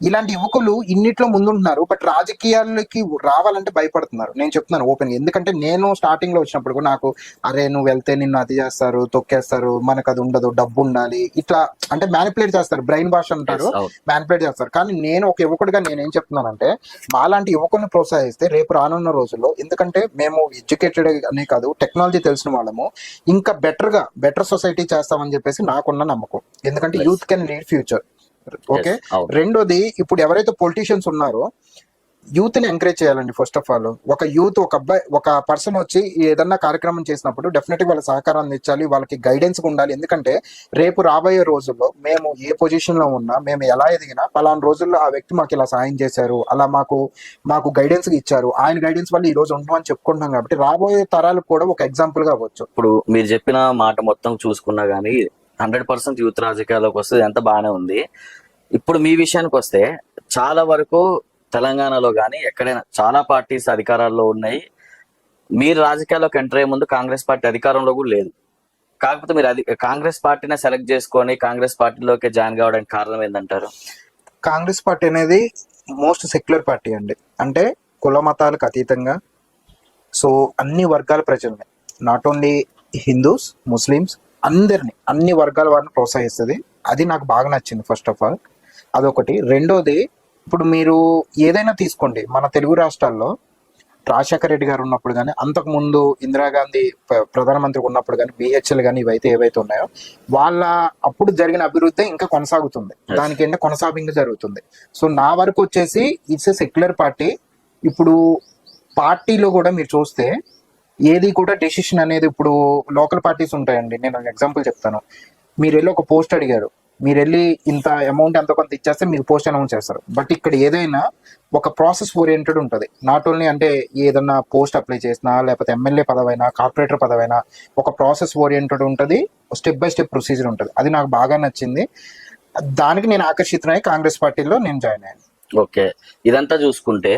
ఇలాంటి యువకులు ఇన్నిట్లో ముందుంటున్నారు. బట్ రాజకీయాలకి రావాలంటే భయపడుతున్నారు. నేను చెప్తున్నాను ఓపెన్ గా, ఎందుకంటే నేను స్టార్టింగ్ లో వచ్చినప్పుడు కూడా నాకు అరే నువ్వు వెళ్తే నిన్ను అది చేస్తారు, తొక్కేస్తారు, మనకు అది ఉండదు, డబ్బు ఉండాలి, ఇట్లా అంటే మ్యానిపులేట్ చేస్తారు, బ్రెయిన్ వాష్ అంటారు, మ్యానిపులేట్ చేస్తారు. కానీ నేను ఒక యువకుడిగా నేనేం చెప్తున్నానంటే మాలాంటి యువకుల్ని ప్రోత్సహిస్తే రేపు రానున్న రోజుల్లో, ఎందుకంటే మేము ఎడ్యుకేటెడ్ అనే కాదు టెక్నాలజీ తెలిసిన వాళ్ళము, ఇంకా బెటర్ సొసైటీ చేస్తామని చెప్పేసి నాకున్న నమ్మకం. ఎందుకంటే youth can lead future. Okay, రెండోది ఇప్పుడు ఎవరైతే పొలిటీషియన్స్ ఉన్నారో యూత్ ని ఎంకరేజ్ చేయాలండి. ఫస్ట్ ఆఫ్ ఆల్ ఒక యూత్, ఒక పర్సన్ వచ్చి ఏదన్నా కార్యక్రమం చేసినప్పుడు డెఫినెట్గా వాళ్ళ సహకారం అందించాలి, వాళ్ళకి గైడెన్స్ ఉండాలి. ఎందుకంటే రేపు రాబోయే రోజుల్లో మేము ఏ పొజిషన్ లో ఉన్నా, మేము ఎలా ఎదిగినా పలానా రోజుల్లో ఆ వ్యక్తి మాకు ఇలా సాయం చేశారు, అలా మాకు గైడెన్స్ ఇచ్చారు, ఆయన గైడెన్స్ వల్ల ఈ రోజు ఉంటామని చెప్పుకుంటున్నాం. కాబట్టి రాబోయే తరాలకు కూడా ఒక ఎగ్జాంపుల్ గా అవ్వచ్చు. ఇప్పుడు మీరు చెప్పిన మాట మొత్తం చూసుకున్నా గానీ 100% యూత్ రాజకీయాల్లోకి వస్తే ఎంత బాగానే ఉంది. ఇప్పుడు మీ విషయానికి వస్తే చాలా వరకు తెలంగాణలో కానీ ఎక్కడైనా చాలా పార్టీస్ అధికారాల్లో ఉన్నాయి. మీరు రాజకీయాల్లోకి ఎంటర్ అయ్యే ముందు కాంగ్రెస్ పార్టీ అధికారంలో కూడా లేదు. కాకపోతే మీరు కాంగ్రెస్ పార్టీని సెలెక్ట్ చేసుకొని కాంగ్రెస్ పార్టీలోకి జాయిన్ కావడానికి కారణం ఏంటంటారు? కాంగ్రెస్ పార్టీ అనేది మోస్ట్ సెక్యులర్ పార్టీ అండి. అంటే కుల మతాలకు అతీతంగా, సో అన్ని వర్గాల ప్రజల్ని, నాట్ ఓన్లీ హిందూస్, ముస్లిమ్స్, అందరిని, అన్ని వర్గాల వారిని ప్రోత్సహిస్తుంది. అది నాకు బాగా నచ్చింది ఫస్ట్ ఆఫ్ ఆల్, అదొకటి. రెండోది, ఇప్పుడు మీరు ఏదైనా తీసుకోండి, మన తెలుగు రాష్ట్రాల్లో రాజశేఖర రెడ్డి గారు ఉన్నప్పుడు కానీ, అంతకుముందు ఇందిరాగాంధీ ప్రధానమంత్రి ఉన్నప్పుడు కానీ, బిహెచ్ఎల్ కానీ, ఇవైతే ఏవైతే ఉన్నాయో వాళ్ళ అప్పుడు జరిగిన అభివృద్ధి ఇంకా కొనసాగుతుంది, దానికి ఏంటంటే కొనసాగింపు జరుగుతుంది. సో నా వరకు వచ్చేసి ఇట్స్ ఏ సెక్యులర్ పార్టీ. ఇప్పుడు పార్టీలో కూడా మీరు చూస్తే ఏది కూడా డెసిషన్ అనేది, ఇప్పుడు లోకల్ పార్టీస్ ఉంటాయండి, నేను ఎగ్జాంపుల్ చెప్తాను. మీరు వెళ్ళి ఒక పోస్ట్ అడిగారు, మీరు వెళ్ళి ఇంత అమౌంట్ ఎంత కొంత ఇచ్చేస్తే మీకు పోస్ట్ అనౌన్స్ చేస్తారు. బట్ ఇక్కడ ఏదైనా ఒక ప్రాసెస్ ఓరియంటెడ్ ఉంటుంది. నాట్ ఓన్లీ అంటే ఏదన్నా పోస్ట్ అప్లై చేసినా, లేకపోతే ఎమ్మెల్యే పదవైనా, కార్పొరేటర్ పదవైనా ఒక ప్రాసెస్ ఓరియంటెడ్ ఉంటుంది, స్టెప్ బై స్టెప్ ప్రొసీజర్ ఉంటుంది. అది నాకు బాగా నచ్చింది. దానికి నేను ఆకర్షితున్నై కాంగ్రెస్ పార్టీలో నేను జాయిన్ అయ్యాను. ఓకే, ఇదంతా చూసుకుంటే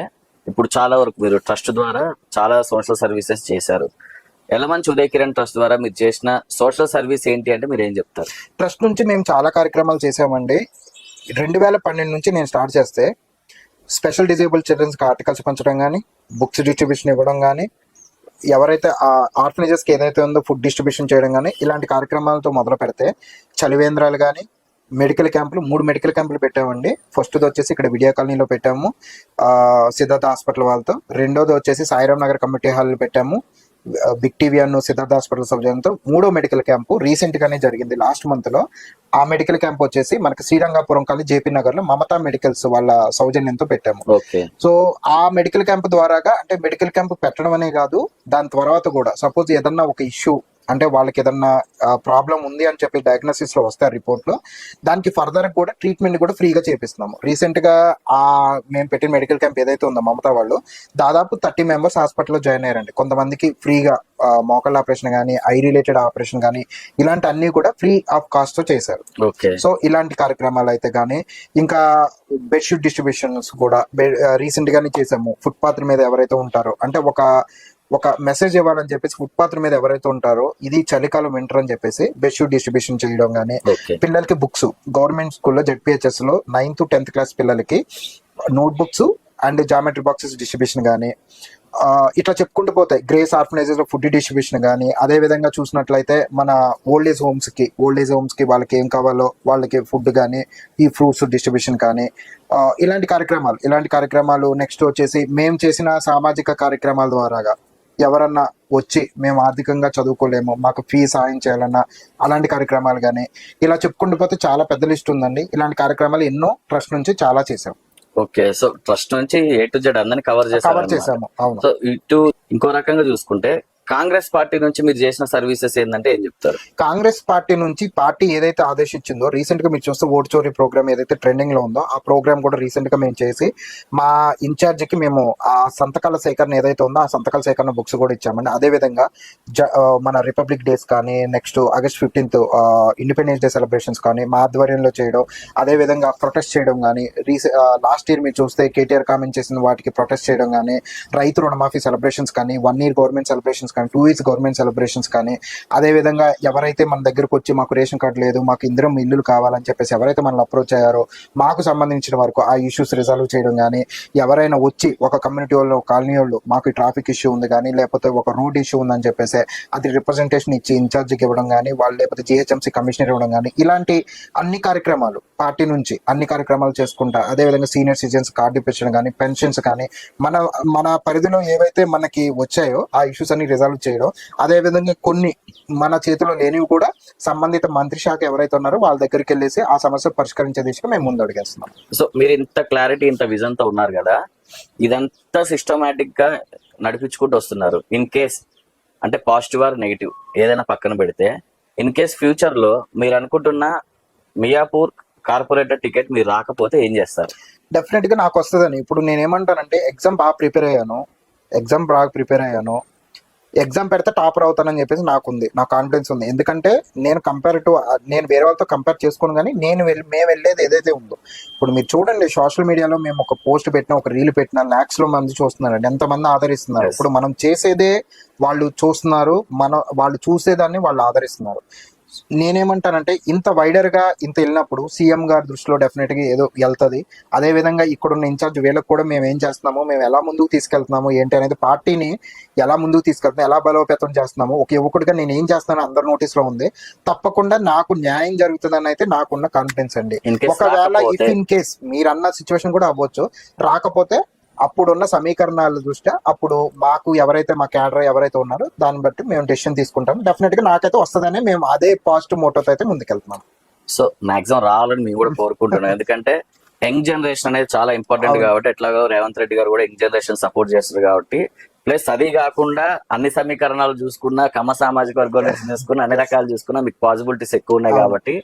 ఇప్పుడు చాలా వరకు మీరు ట్రస్ట్ ద్వారా చాలా సోషల్ సర్వీసెస్ చేశారు. యలమంచి ఉదయ్ కిరణ్ ట్రస్ట్ ద్వారా మీరు చేసిన సోషల్ సర్వీస్ ఏంటి అంటే మీరు ఏం చెప్తారు? ట్రస్ట్ నుంచి మేము చాలా కార్యక్రమాలు చేసామండి. 2012 నుంచి నేను స్టార్ట్ చేస్తే స్పెషల్ డిజేబుల్ చిల్డ్రన్స్కి ఆర్టికల్స్ పంచడం కానీ, బుక్స్ డిస్ట్రిబ్యూషన్ ఇవ్వడం కానీ, ఎవరైతే ఆర్ఫనేజెస్కి ఏదైతే ఉందో ఫుడ్ డిస్ట్రిబ్యూషన్ చేయడం కానీ, ఇలాంటి కార్యక్రమాలతో మొదలు పెడితే చలివేంద్రాలు కానీ, మెడికల్ క్యాంపులు 3 మెడికల్ క్యాంపులు పెట్టామండి. ఫస్ట్ది వచ్చేసి ఇక్కడ విడియా కాలనీలో పెట్టాము సిద్ధార్థ హాస్పిటల్ వాళ్ళతో. రెండోది వచ్చేసి సాయిరామ్ నగర్ కమ్యూనిటీ హాల్ పెట్టాము బిగ్ టీవీ అను సిద్ధార్థ హాస్పిటల్ సౌజన్యంతో. 3వ మెడికల్ క్యాంపు రీసెంట్ గానే జరిగింది లాస్ట్ మంత్ లో. ఆ మెడికల్ క్యాంప్ వచ్చేసి మనకి శ్రీరంగాపురం కాలి జేపీ నగర్ లో మమతా మెడికల్స్ వాళ్ళ సౌజన్యంతో పెట్టాము. సో ఆ మెడికల్ క్యాంప్ ద్వారాగా, అంటే మెడికల్ క్యాంప్ పెట్టడం అనే కాదు, దాని తర్వాత కూడా సపోజ్ ఏదన్నా ఒక ఇష్యూ, అంటే వాళ్ళకి ఏదన్నా ప్రాబ్లం ఉంది అని చెప్పి డయాగ్నోసిస్ లో వస్తారు రిపోర్ట్ లో, దానికి ఫర్దర్ కూడా ట్రీట్మెంట్ కూడా ఫ్రీగా చేపిస్తున్నాము. రీసెంట్ గా మేము పెట్టిన మెడికల్ క్యాంప్ ఏదైతే ఉందో మమతా వాళ్ళు దాదాపు 30 మెంబర్స్ హాస్పిటల్లో జాయిన్ అయ్యారండి. కొంతమందికి ఫ్రీగా మోకాళ్ళ ఆపరేషన్ కానీ, ఐ రిలేటెడ్ ఆపరేషన్ కానీ, ఇలాంటి అన్ని కూడా ఫ్రీ ఆఫ్ కాస్ట్ తో చేశారు. సో ఇలాంటి కార్యక్రమాలు అయితే కానీ, ఇంకా బెడ్షీట్ డిస్ట్రిబ్యూషన్స్ కూడా రీసెంట్ గానే చేసాము. ఫుట్పాత్ మీద ఎవరైతే ఉంటారో, అంటే ఒక మెసేజ్ ఇవ్వాలని చెప్పేసి ఫుట్పాత్ మీద ఎవరైతే ఉంటారో, ఇది చలికాలం వింటర్ అని చెప్పేసి బెడ్షీట్ డిస్ట్రిబ్యూషన్ చేయడం కానీ, పిల్లలకి బుక్స్ గవర్నమెంట్ స్కూల్లో ZPHS లో 9th to 10th క్లాస్ పిల్లలకి note books and geometry boxes distribution కానీ, ఇట్లా చెప్పుకుంటూ పోతాయి. గ్రేస్ ఆర్ఫనైజెస్ లో ఫుడ్ డిస్ట్రిబ్యూషన్ కానీ, అదే విధంగా చూసినట్లయితే మన ఓల్డ్ ఏజ్ హోమ్స్ కి వాళ్ళకి ఏం కావాలో వాళ్ళకి ఫుడ్ కానీ, ఈ ఫ్రూట్స్ డిస్ట్రిబ్యూషన్ కానీ, ఇలాంటి కార్యక్రమాలు. నెక్స్ట్ వచ్చేసి మేము చేసిన సామాజిక కార్యక్రమాల ద్వారాగా ఎవరన్నా వచ్చి మేము ఆర్థికంగా చదువుకోలేము, మాకు ఫీ సాయం చేయాలన్నా అలాంటి కార్యక్రమాలు కానీ, ఇలా చెప్పుకుంటూ పోతే చాలా పెద్ద లిస్ట్ ఉందండి. ఇలాంటి కార్యక్రమాలు ఎన్నో ట్రస్ట్ నుంచి చాలా చేసాం. ఓకే, సో ట్రస్ట్ నుంచి A to Z అందరిని కవర్ చేసాము. అవును. సో ఇటు ఇంకో రకంగా చూసుకుంటే కాంగ్రెస్ పార్టీ నుంచి మీరు చేసిన సర్వీసెస్ ఏంటంటే ఏం చెప్తారు? కాంగ్రెస్ పార్టీ నుంచి పార్టీ ఏదైతే ఆదేశించిందో, రీసెంట్ గా మీరు చూస్తే ఓటు చోరీ ప్రోగ్రామ్ ఏదైతే ట్రెండింగ్ లో ఉందో ఆ ప్రోగ్రామ్ కూడా రీసెంట్ గా మేము చేసి మా ఇన్ఛార్జ్ కి మేము ఆ సంతకాల సేకరణ ఏదైతే ఉందో ఆ సంతకాల సేకరణ బుక్స్ కూడా ఇచ్చామండి. అదే విధంగా మన రిపబ్లిక్ డేస్ కానీ, next August 15th independence day celebrations కానీ మా ఆధ్వర్యంలో చేయడం, అదే విధంగా ప్రొటెస్ట్ చేయడం కానీ, లాస్ట్ ఇయర్ మీరు చూస్తే కేటీఆర్ కామెంట్ చేసిన వాటికి ప్రొటెస్ట్ చేయడం కానీ, రైతు రుణమాఫీ సెలబ్రేషన్స్ కానీ, 1 year గవర్నమెంట్ సెలబ్రేషన్స్ కానీ, 2 years గవర్నమెంట్ సెలబ్రేషన్స్ కానీ, అదే విధంగా ఎవరైతే మన దగ్గరకు వచ్చి మాకు రేషన్ కార్డు లేదు, మాకు ఇందిరం ఇల్లులు కావాలని చెప్పేసి ఎవరైతే మనల్ని అప్రోచ్ అయ్యారో మాకు సంబంధించిన వరకు ఆ ఇష్యూస్ రిజాల్వ్ చేయడం కానీ, ఎవరైనా వచ్చి ఒక కమ్యూనిటీ వాళ్ళు, కాలనీ వాళ్ళు మాకు ట్రాఫిక్ ఇష్యూ ఉంది కానీ, లేకపోతే ఒక రోడ్ ఇష్యూ ఉందని చెప్పేసి అది రిప్రజెంటేషన్ ఇచ్చి ఇన్ఛార్జికి ఇవ్వడం కానీ, వాళ్ళు లేకపోతే జిహెచ్ఎంసీ కమిషనర్ ఇవ్వడం కానీ, ఇలాంటి అన్ని కార్యక్రమాలు పార్టీ నుంచి అన్ని కార్యక్రమాలు చేసుకుంటా, అదేవిధంగా సీనియర్ సిటిజన్స్ కార్డు ఇప్పించడం కానీ, పెన్షన్స్ కానీ, మన మన పరిధిలో ఏవైతే మనకి వచ్చాయో ఆ ఇష్యూస్ అన్ని రిజాల్వ్ చేయడం, అదేవిధంగా కొన్ని మన చేతిలో లేనివి కూడా సంబంధిత మంత్రి శాఖ ఎవరైతే ఉన్నారో వాళ్ళ దగ్గరికి వెళ్ళేసి ఆ సమస్య పరిష్కరించే దిశగా మేము ముందు అడిగేస్తున్నాం. సో మీరు ఇంత క్లారిటీ, ఇంత విజన్ తో ఉన్నారు కదా, ఇదంతా సిస్టమేటిక్ గా నడిపించుకుంటూ వస్తున్నారు. ఇన్ కేస్ అంటే పాజిటివ్ ఆర్ నెగిటివ్ ఏదైనా పక్కన పెడితే, ఇన్ కేస్ ఫ్యూచర్ లో మీరు అనుకుంటున్న మియాపూర్ కార్పొరేటర్ టికెట్ మీరు రాకపోతే ఏం చేస్తారు? డెఫినెట్ గా నాకు వస్తుందని. ఇప్పుడు నేను ఏమంటానంటే ఎగ్జామ్ బాగా ప్రిపేర్ అయ్యాను, ఎగ్జామ్ పెడితే టాపర్ అవుతానని చెప్పేసి నాకు కాన్ఫిడెన్స్ ఉంది. ఎందుకంటే నేను వేరే వాళ్ళతో కంపేర్ చేసుకోను, కానీ మేము వెళ్ళేది ఏదైతే ఉందో, ఇప్పుడు మీరు చూడండి సోషల్ మీడియాలో మేము ఒక పోస్ట్ పెట్టినా, ఒక రీల్ పెట్టినా లాక్స్ లో మంది చూస్తున్నారండి, ఎంతమంది ఆదరిస్తున్నారు. ఇప్పుడు మనం చేసేదే వాళ్ళు చూస్తున్నారు, వాళ్ళు చూసేదాన్ని వాళ్ళు ఆదరిస్తున్నారు. నేనేమంటానంటే ఇంత వైడర్ గా ఇంత వెళ్ళినప్పుడు సీఎం గారి దృష్టిలో డెఫినెట్ గా ఏదో వెళ్తుంది. అదే విధంగా ఇక్కడున్న ఇన్ఛార్జ్ వీళ్ళకి కూడా మేము ఏం చేస్తున్నాము, మేము ఎలా ముందుకు తీసుకెళ్తున్నాము ఏంటి అనేది, పార్టీని ఎలా ముందుకు తీసుకెళ్తున్నాము, ఎలా బలోపేతం చేస్తున్నాము, ఒక యువకుడిగా నేను ఏం చేస్తున్నాను అందరి నోటీస్ లో ఉంది. తప్పకుండా నాకు న్యాయం జరుగుతుందని అయితే నాకున్న కాన్ఫిడెన్స్ అండి. ఒకవేళ ఇఫ్ ఇన్ కేస్ మీరు అన్న సిచ్యువేషన్ కూడా అవ్వచ్చు, రాకపోతే అప్పుడున్న సమీకరణాల దృష్ట్యా అప్పుడు మాకు ఎవరైతే మా క్యాడర్ ఎవరైతే ఉన్నారో దాన్ని బట్టి మేము డెసిషన్ తీసుకుంటాం. డెఫినెట్ గా నాకైతే వస్తుందని మేము అదే పాజిటివ్ మోటోతో అయితే ముందుకెళ్తున్నాం. సో మాక్సిమం రావాలని మేము కూడా కోరుకుంటున్నాం. ఎందుకంటే యంగ్ జనరేషన్ అనేది చాలా ఇంపార్టెంట్ కాబట్టి, ఎట్లాగో రేవంత్ రెడ్డి గారు కూడా యంగ్ జనరేషన్ సపోర్ట్ చేస్తారు కాబట్టి, ప్లస్ అది కాకుండా అన్ని సమీకరణాలు చూసుకున్నా, కమ్మ సామాజిక వర్గం చూసుకున్నా, అన్ని రకాలు చూసుకున్నా మీకు పాసిబిలిటీస్ ఎక్కువ ఉన్నాయి కాబట్టి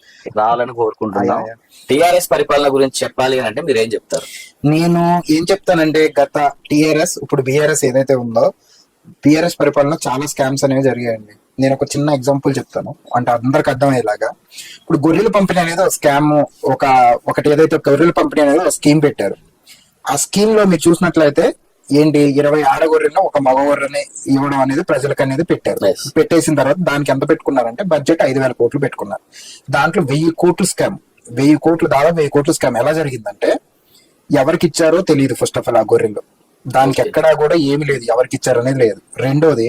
రావాలని కోరుకుంటున్నాం. టిఆర్ఎస్ పరిపాలన గురించి చెప్పాలి అని అంటే మీరు ఏం చెప్తారు? నేను ఏం చెప్తానంటే, గత టిఆర్ఎస్ ఇప్పుడు బీఆర్ఎస్ ఏదైతే ఉందో, బీఆర్ఎస్ పరిపాలన చాలా స్కామ్స్ అనేవి జరిగాయండి. నేను ఒక చిన్న ఎగ్జాంపుల్ చెప్తాను, అంటే అందరికి అర్థమయ్యేలాగా. ఇప్పుడు గొర్రెల పంపిణీ అనేది ఒక స్కామ్, ఒకటి ఏదైతే గొర్రెల పంపిణీ అనేది ఒక స్కీమ్ పెట్టారు. ఆ స్కీమ్ లో మీరు చూసినట్లయితే ఏంటి, 20 ఆడగొర్రెలను ఒక మగ గొర్రెని ఇవ్వడం అనేది ప్రజలకు అనేది పెట్టారు. పెట్టేసిన తర్వాత దానికి ఎంత పెట్టుకున్నారంటే బడ్జెట్ 5,000 కోట్లు పెట్టుకున్నారు. దాంట్లో 1,000 కోట్లు స్కామ్, 1,000 కోట్లు, దాదాపు 1,000 కోట్లు స్కామ్. ఎలా జరిగిందంటే ఎవరికి ఇచ్చారో తెలియదు. ఫస్ట్ ఆఫ్ ఆల్ ఆ గొర్రెలు దానికి ఎక్కడా కూడా ఏమి లేదు, ఎవరికి ఇచ్చారు అనేది లేదు. రెండోది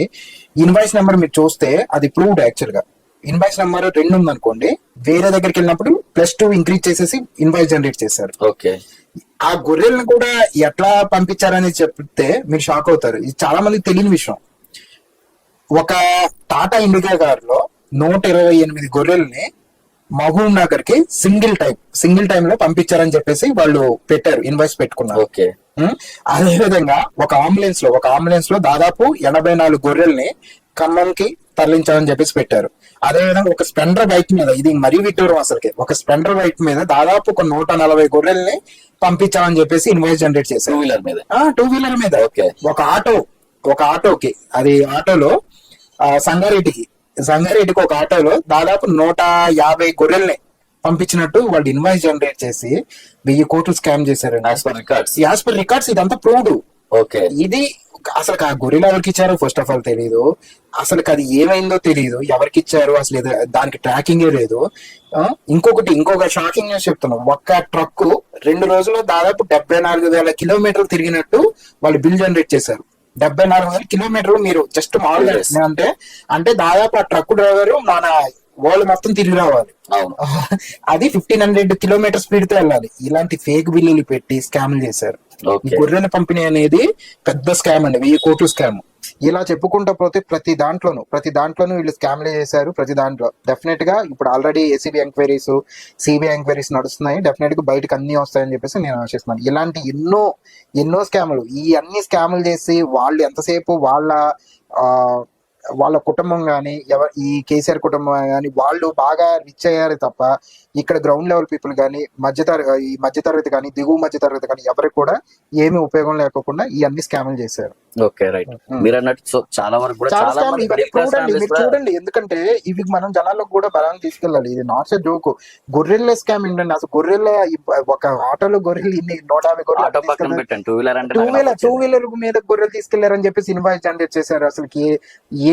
ఇన్వాయిస్ నెంబర్ మీరు చూస్తే అది ప్రూవ్డ్. యాక్చువల్ గా ఇన్వాయిస్ నెంబర్ 2 ఉందనుకోండి, వేరే దగ్గరికి వెళ్ళినప్పుడు +2 ఇంక్రీజ్ చేసేసి ఇన్వాయిస్ జనరేట్ చేశారు. ఓకే, ఆ గొర్రెలను కూడా ఎట్లా పంపించారని చెప్తే మీరు షాక్ అవుతారు. ఇది చాలా మందికి తెలియని విషయం. ఒక టాటా ఇండికా కారులో 128 గొర్రెల్ని మహబూబ్ నగర్ కి సింగిల్ టైం లో పంపించారని చెప్పేసి వాళ్ళు పెట్టారు, ఇన్వాయిస్ పెట్టుకున్నారు. ఓకే, అదే విధంగా ఒక అంబులెన్స్ లో దాదాపు 84 గొర్రెల్ని ఖమ్మంకి తరలించాలని చెప్పేసి పెట్టారు. అదే విధంగా ఒక స్ప్లెండర్ బైక్ మీద, ఇది మరీ విడ్డూరం అసలుకి, ఒక స్ప్లెండర్ బైక్ మీద దాదాపు ఒక 140 గొర్రెల్ని పంపించామని చెప్పేసి ఇన్వాయిస్ జనరేట్ చేశారు. 2 వీలర్ మీద. ఓకే, ఒక ఆటోకి, అది ఆటోలో సంగారెడ్డికి ఒక ఆటోలో దాదాపు 150 గొర్రెల్ని పంపించినట్టు వాళ్ళు ఇన్వాయిస్ జనరేట్ చేసి 1,000 కోట్లు స్కామ్ చేశారు. యాజ్ పర్ రికార్డ్స్ ఇదంతా ప్రూవ్డ్. ఓకే, ఇది అసలు ఆ గొర్రెలు ఎవరికి ఇచ్చారో ఫస్ట్ ఆఫ్ ఆల్ తెలియదు, అసలు అది ఏమైందో తెలియదు, ఎవరికి ఇచ్చారు అసలు దానికి ట్రాకింగే లేదు. ఇంకొక షాకింగ్ న్యూస్ చెప్తున్నాం. ఒక్క ట్రక్ 2 రోజుల్లో దాదాపు 74,000 కిలోమీటర్లు తిరిగినట్టు వాళ్ళు బిల్ జనరేట్ చేశారు. 74,000 కిలోమీటర్లు మీరు జస్ట్ మామూలుగా అంటే దాదాపు ఆ ట్రక్ డ్రైవర్ మన వరల్డ్ మొత్తం తిరిగి రావాలి. అది 1,500 కిలోమీటర్ స్పీడ్ తో వెళ్ళాలి. ఇలాంటి ఫేక్ బిల్లులు పెట్టి స్కామ్లు చేశారు. గొర్రెల పంపిణీ అనేది పెద్ద స్కామ్ అండి, 1,000 కోట్లు స్కామ్. ఇలా చెప్పుకుంటూ పోతే ప్రతి దాంట్లోనూ వీళ్ళు స్కామ్లే చేశారు. ప్రతి దాంట్లో డెఫినెట్ గా ఇప్పుడు already ACB enquiries, CBI enquiries నడుస్తున్నాయి. డెఫినెట్ గా బయటకు అన్ని వస్తాయని చెప్పేసి నేను ఆశిస్తున్నాను. ఇలాంటి ఎన్నో స్కాములు, ఈ అన్ని స్కాములు చేసి వాళ్ళు ఎంతసేపు వాళ్ళ వాళ్ళ కుటుంబం కానీ ఈ కేసీఆర్ కుటుంబం కానీ వాళ్ళు బాగా రిచ్ అయ్యారు తప్ప ఇక్కడ గ్రౌండ్ లెవెల్ పీపుల్ కానీ ఈ మధ్యతరగతి కానీ దిగువ మధ్యతరగతి కానీ ఎవరికి కూడా ఏమి ఉపయోగం లేకోకుండా ఇవన్నీ స్కామ్లు చేశారు. Okay right. మీరు అన్నట్టు సో చాలా వరకు కూడా చాలా చాలా scam మంది ఇవన్నీ middle class చూడండి, families మీరు కూడా- చూడండి, ఎందుకంటే ఇవి మనం జనాలకు కూడా బలాన్ని తీసుకెళ్ళాలి. ఇది నాట్ ఎ జోక్. గొర్రెల స్కామ్ ఏంటండి అసలు? గొర్రెల ఒక ఆటోలో గొర్రెలు ఇన్ని 150 ఆటో పక్కన గొర్రెలు పెట్టండి, టూ వీలర్ అంటే టూ నాకు వీలర్ నచ్చలేదు. మీద గొర్రెలు తీసుకెళ్లారని చెప్పేసి ఇన్వాయిస్ జనరేట్ చేశారు. అసలుకి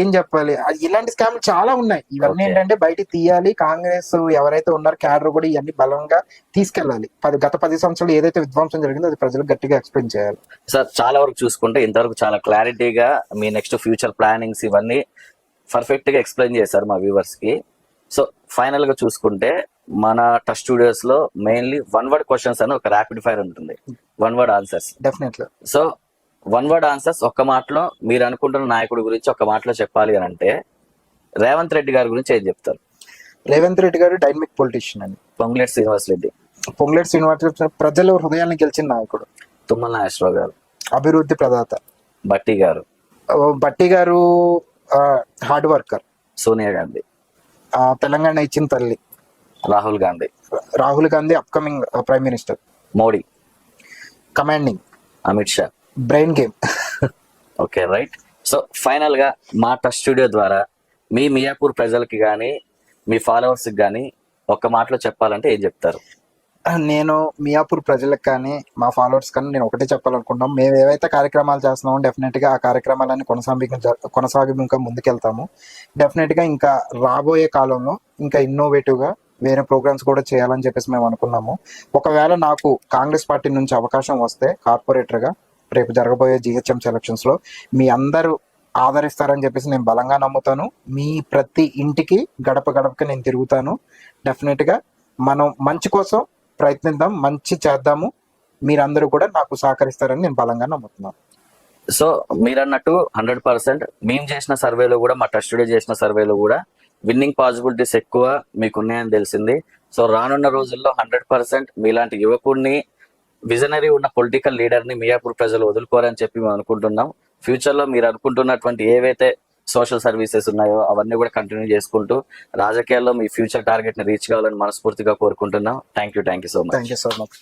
ఏం చెప్పాలి, ఇలాంటి స్కామ్లు చాలా ఉన్నాయి. ఇవన్నీ Okay. ఏంటంటే బయటికి తీయాలి. కాంగ్రెస్ ఎవరైతే ఉన్నారో క్యాడర్ కూడా ఇవన్నీ బలంగా తీసుకెళ్ళాలి. గత 10 సంవత్సరాలు ఏదైతే విధ్వంసం జరిగిందో అది ప్రజలకు గట్టిగా ఎక్స్ప్లెయిన్ చేయాలి. సార్ చాలా వరకు చూసుకుంటే ఇంతవరకు చాలా క్లారిటీగా మీ నెక్స్ట్ ఫ్యూచర్ ప్లానింగ్స్ ఇవన్నీ పర్ఫెక్ట్ గా ఎక్స్ప్లెయిన్ చేశారు మా వ్యూవర్స్ కి. సో ఫైనల్ గా చూసుకుంటే మన టచ్ స్టూడియోస్ లో మెయిన్లీ వన్ వర్డ్ క్వశ్చన్స్ అని ఒక ర్యాపిడ్ ఫైర్ ఉంటుంది, one word answers. Definitely. So one word answers ఒక్క మాటలో మీరు అనుకుంటున్న నాయకుడి గురించి ఒక్క మాటలో చెప్పాలి అని అంటే రేవంత్ రెడ్డి గారి గురించి ఏం చెప్తారు? రేవంత్ రెడ్డి గారు డైనమిక్ పొలిటీషియన్ అండి. పొంగులేటి శ్రీనివాస్ రెడ్డి. పొంగులేటి శ్రీనివాస్ ప్రజల హృదయాన్ని గెలిచిన నాయకుడు. తుమ్మల నాగేశ్వరరావు గారు. అభివృద్ధి ప్రదాత. బట్టి గారు. బట్టి గారు హార్డ్ వర్కర్. సోనియా గాంధీ. తెలంగాణ ఇచ్చిన తల్లి. Rahul Gandhi. Rahul Gandhi upcoming prime minister. Modi. Commanding. Amit Shah. Brain game. Okay right. So final గా మా టచ్ స్టూడియో ద్వారా మీ మియాపూర్ ప్రజలకి కానీ మీ ఫాలోవర్స్ కి కానీ ఒక్క మాటలో చెప్పాలంటే ఏం చెప్తారు? నేను మియాపూర్ ప్రజలకు కానీ మా ఫాలోవర్స్ కానీ నేను ఒకటే చెప్పాలనుకుంటున్నాం. మేము ఏవైతే కార్యక్రమాలు చేస్తున్నామో డెఫినెట్ గా ఆ కార్యక్రమాలన్నీ కొనసాగింపుగా ముందుకెళ్తాము. డెఫినెట్ గా ఇంకా రాబోయే కాలంలో ఇంకా ఇన్నోవేటివ్ గా వేరే ప్రోగ్రామ్స్ కూడా చేయాలని చెప్పేసి మేము అనుకున్నాము. ఒకవేళ నాకు కాంగ్రెస్ పార్టీ నుంచి అవకాశం వస్తే కార్పొరేటర్ గా రేపు జరగబోయే GHM సెలక్షన్స్ లో మీ అందరూ ఆదరిస్తారని చెప్పేసి నేను బలంగా నమ్ముతాను. మీ ప్రతి ఇంటికి గడప గడపకి నేను తిరుగుతాను. డెఫినెట్ గా మనం మంచి కోసం ప్రయత్నిద్దాం, మంచి చేద్దాము. మీరందరూ కూడా నాకు సహకరిస్తారని నేను బలంగా నమ్ముతున్నాను. సో మీరు అన్నట్టు 100% మేము చేసిన సర్వేలో కూడా మా టచ్ స్టూడియో చేసిన సర్వేలో కూడా విన్నింగ్ పాసిబిలిటీస్ ఎక్కువ మీకు ఉన్నాయని తెలిసింది. సో రానున్న రోజుల్లో 100% మీలాంటి యువకుడిని, విజనరీ ఉన్న పొలిటికల్ లీడర్ ని మియాపూర్ ప్రజలు వదులుకోరని చెప్పి మేము అనుకుంటున్నాం. ఫ్యూచర్ లో మీరు అనుకుంటున్నటువంటి ఏవైతే సోషల్ సర్వీసెస్ ఉన్నాయో అవన్నీ కూడా కంటిన్యూ చేసుకుంటూ రాజకీయాల్లో మీ ఫ్యూచర్ టార్గెట్ ని రీచ్ కావాలని మనస్ఫూర్తిగా కోరుకుంటున్నాం. Thank you so much. Thank you so much.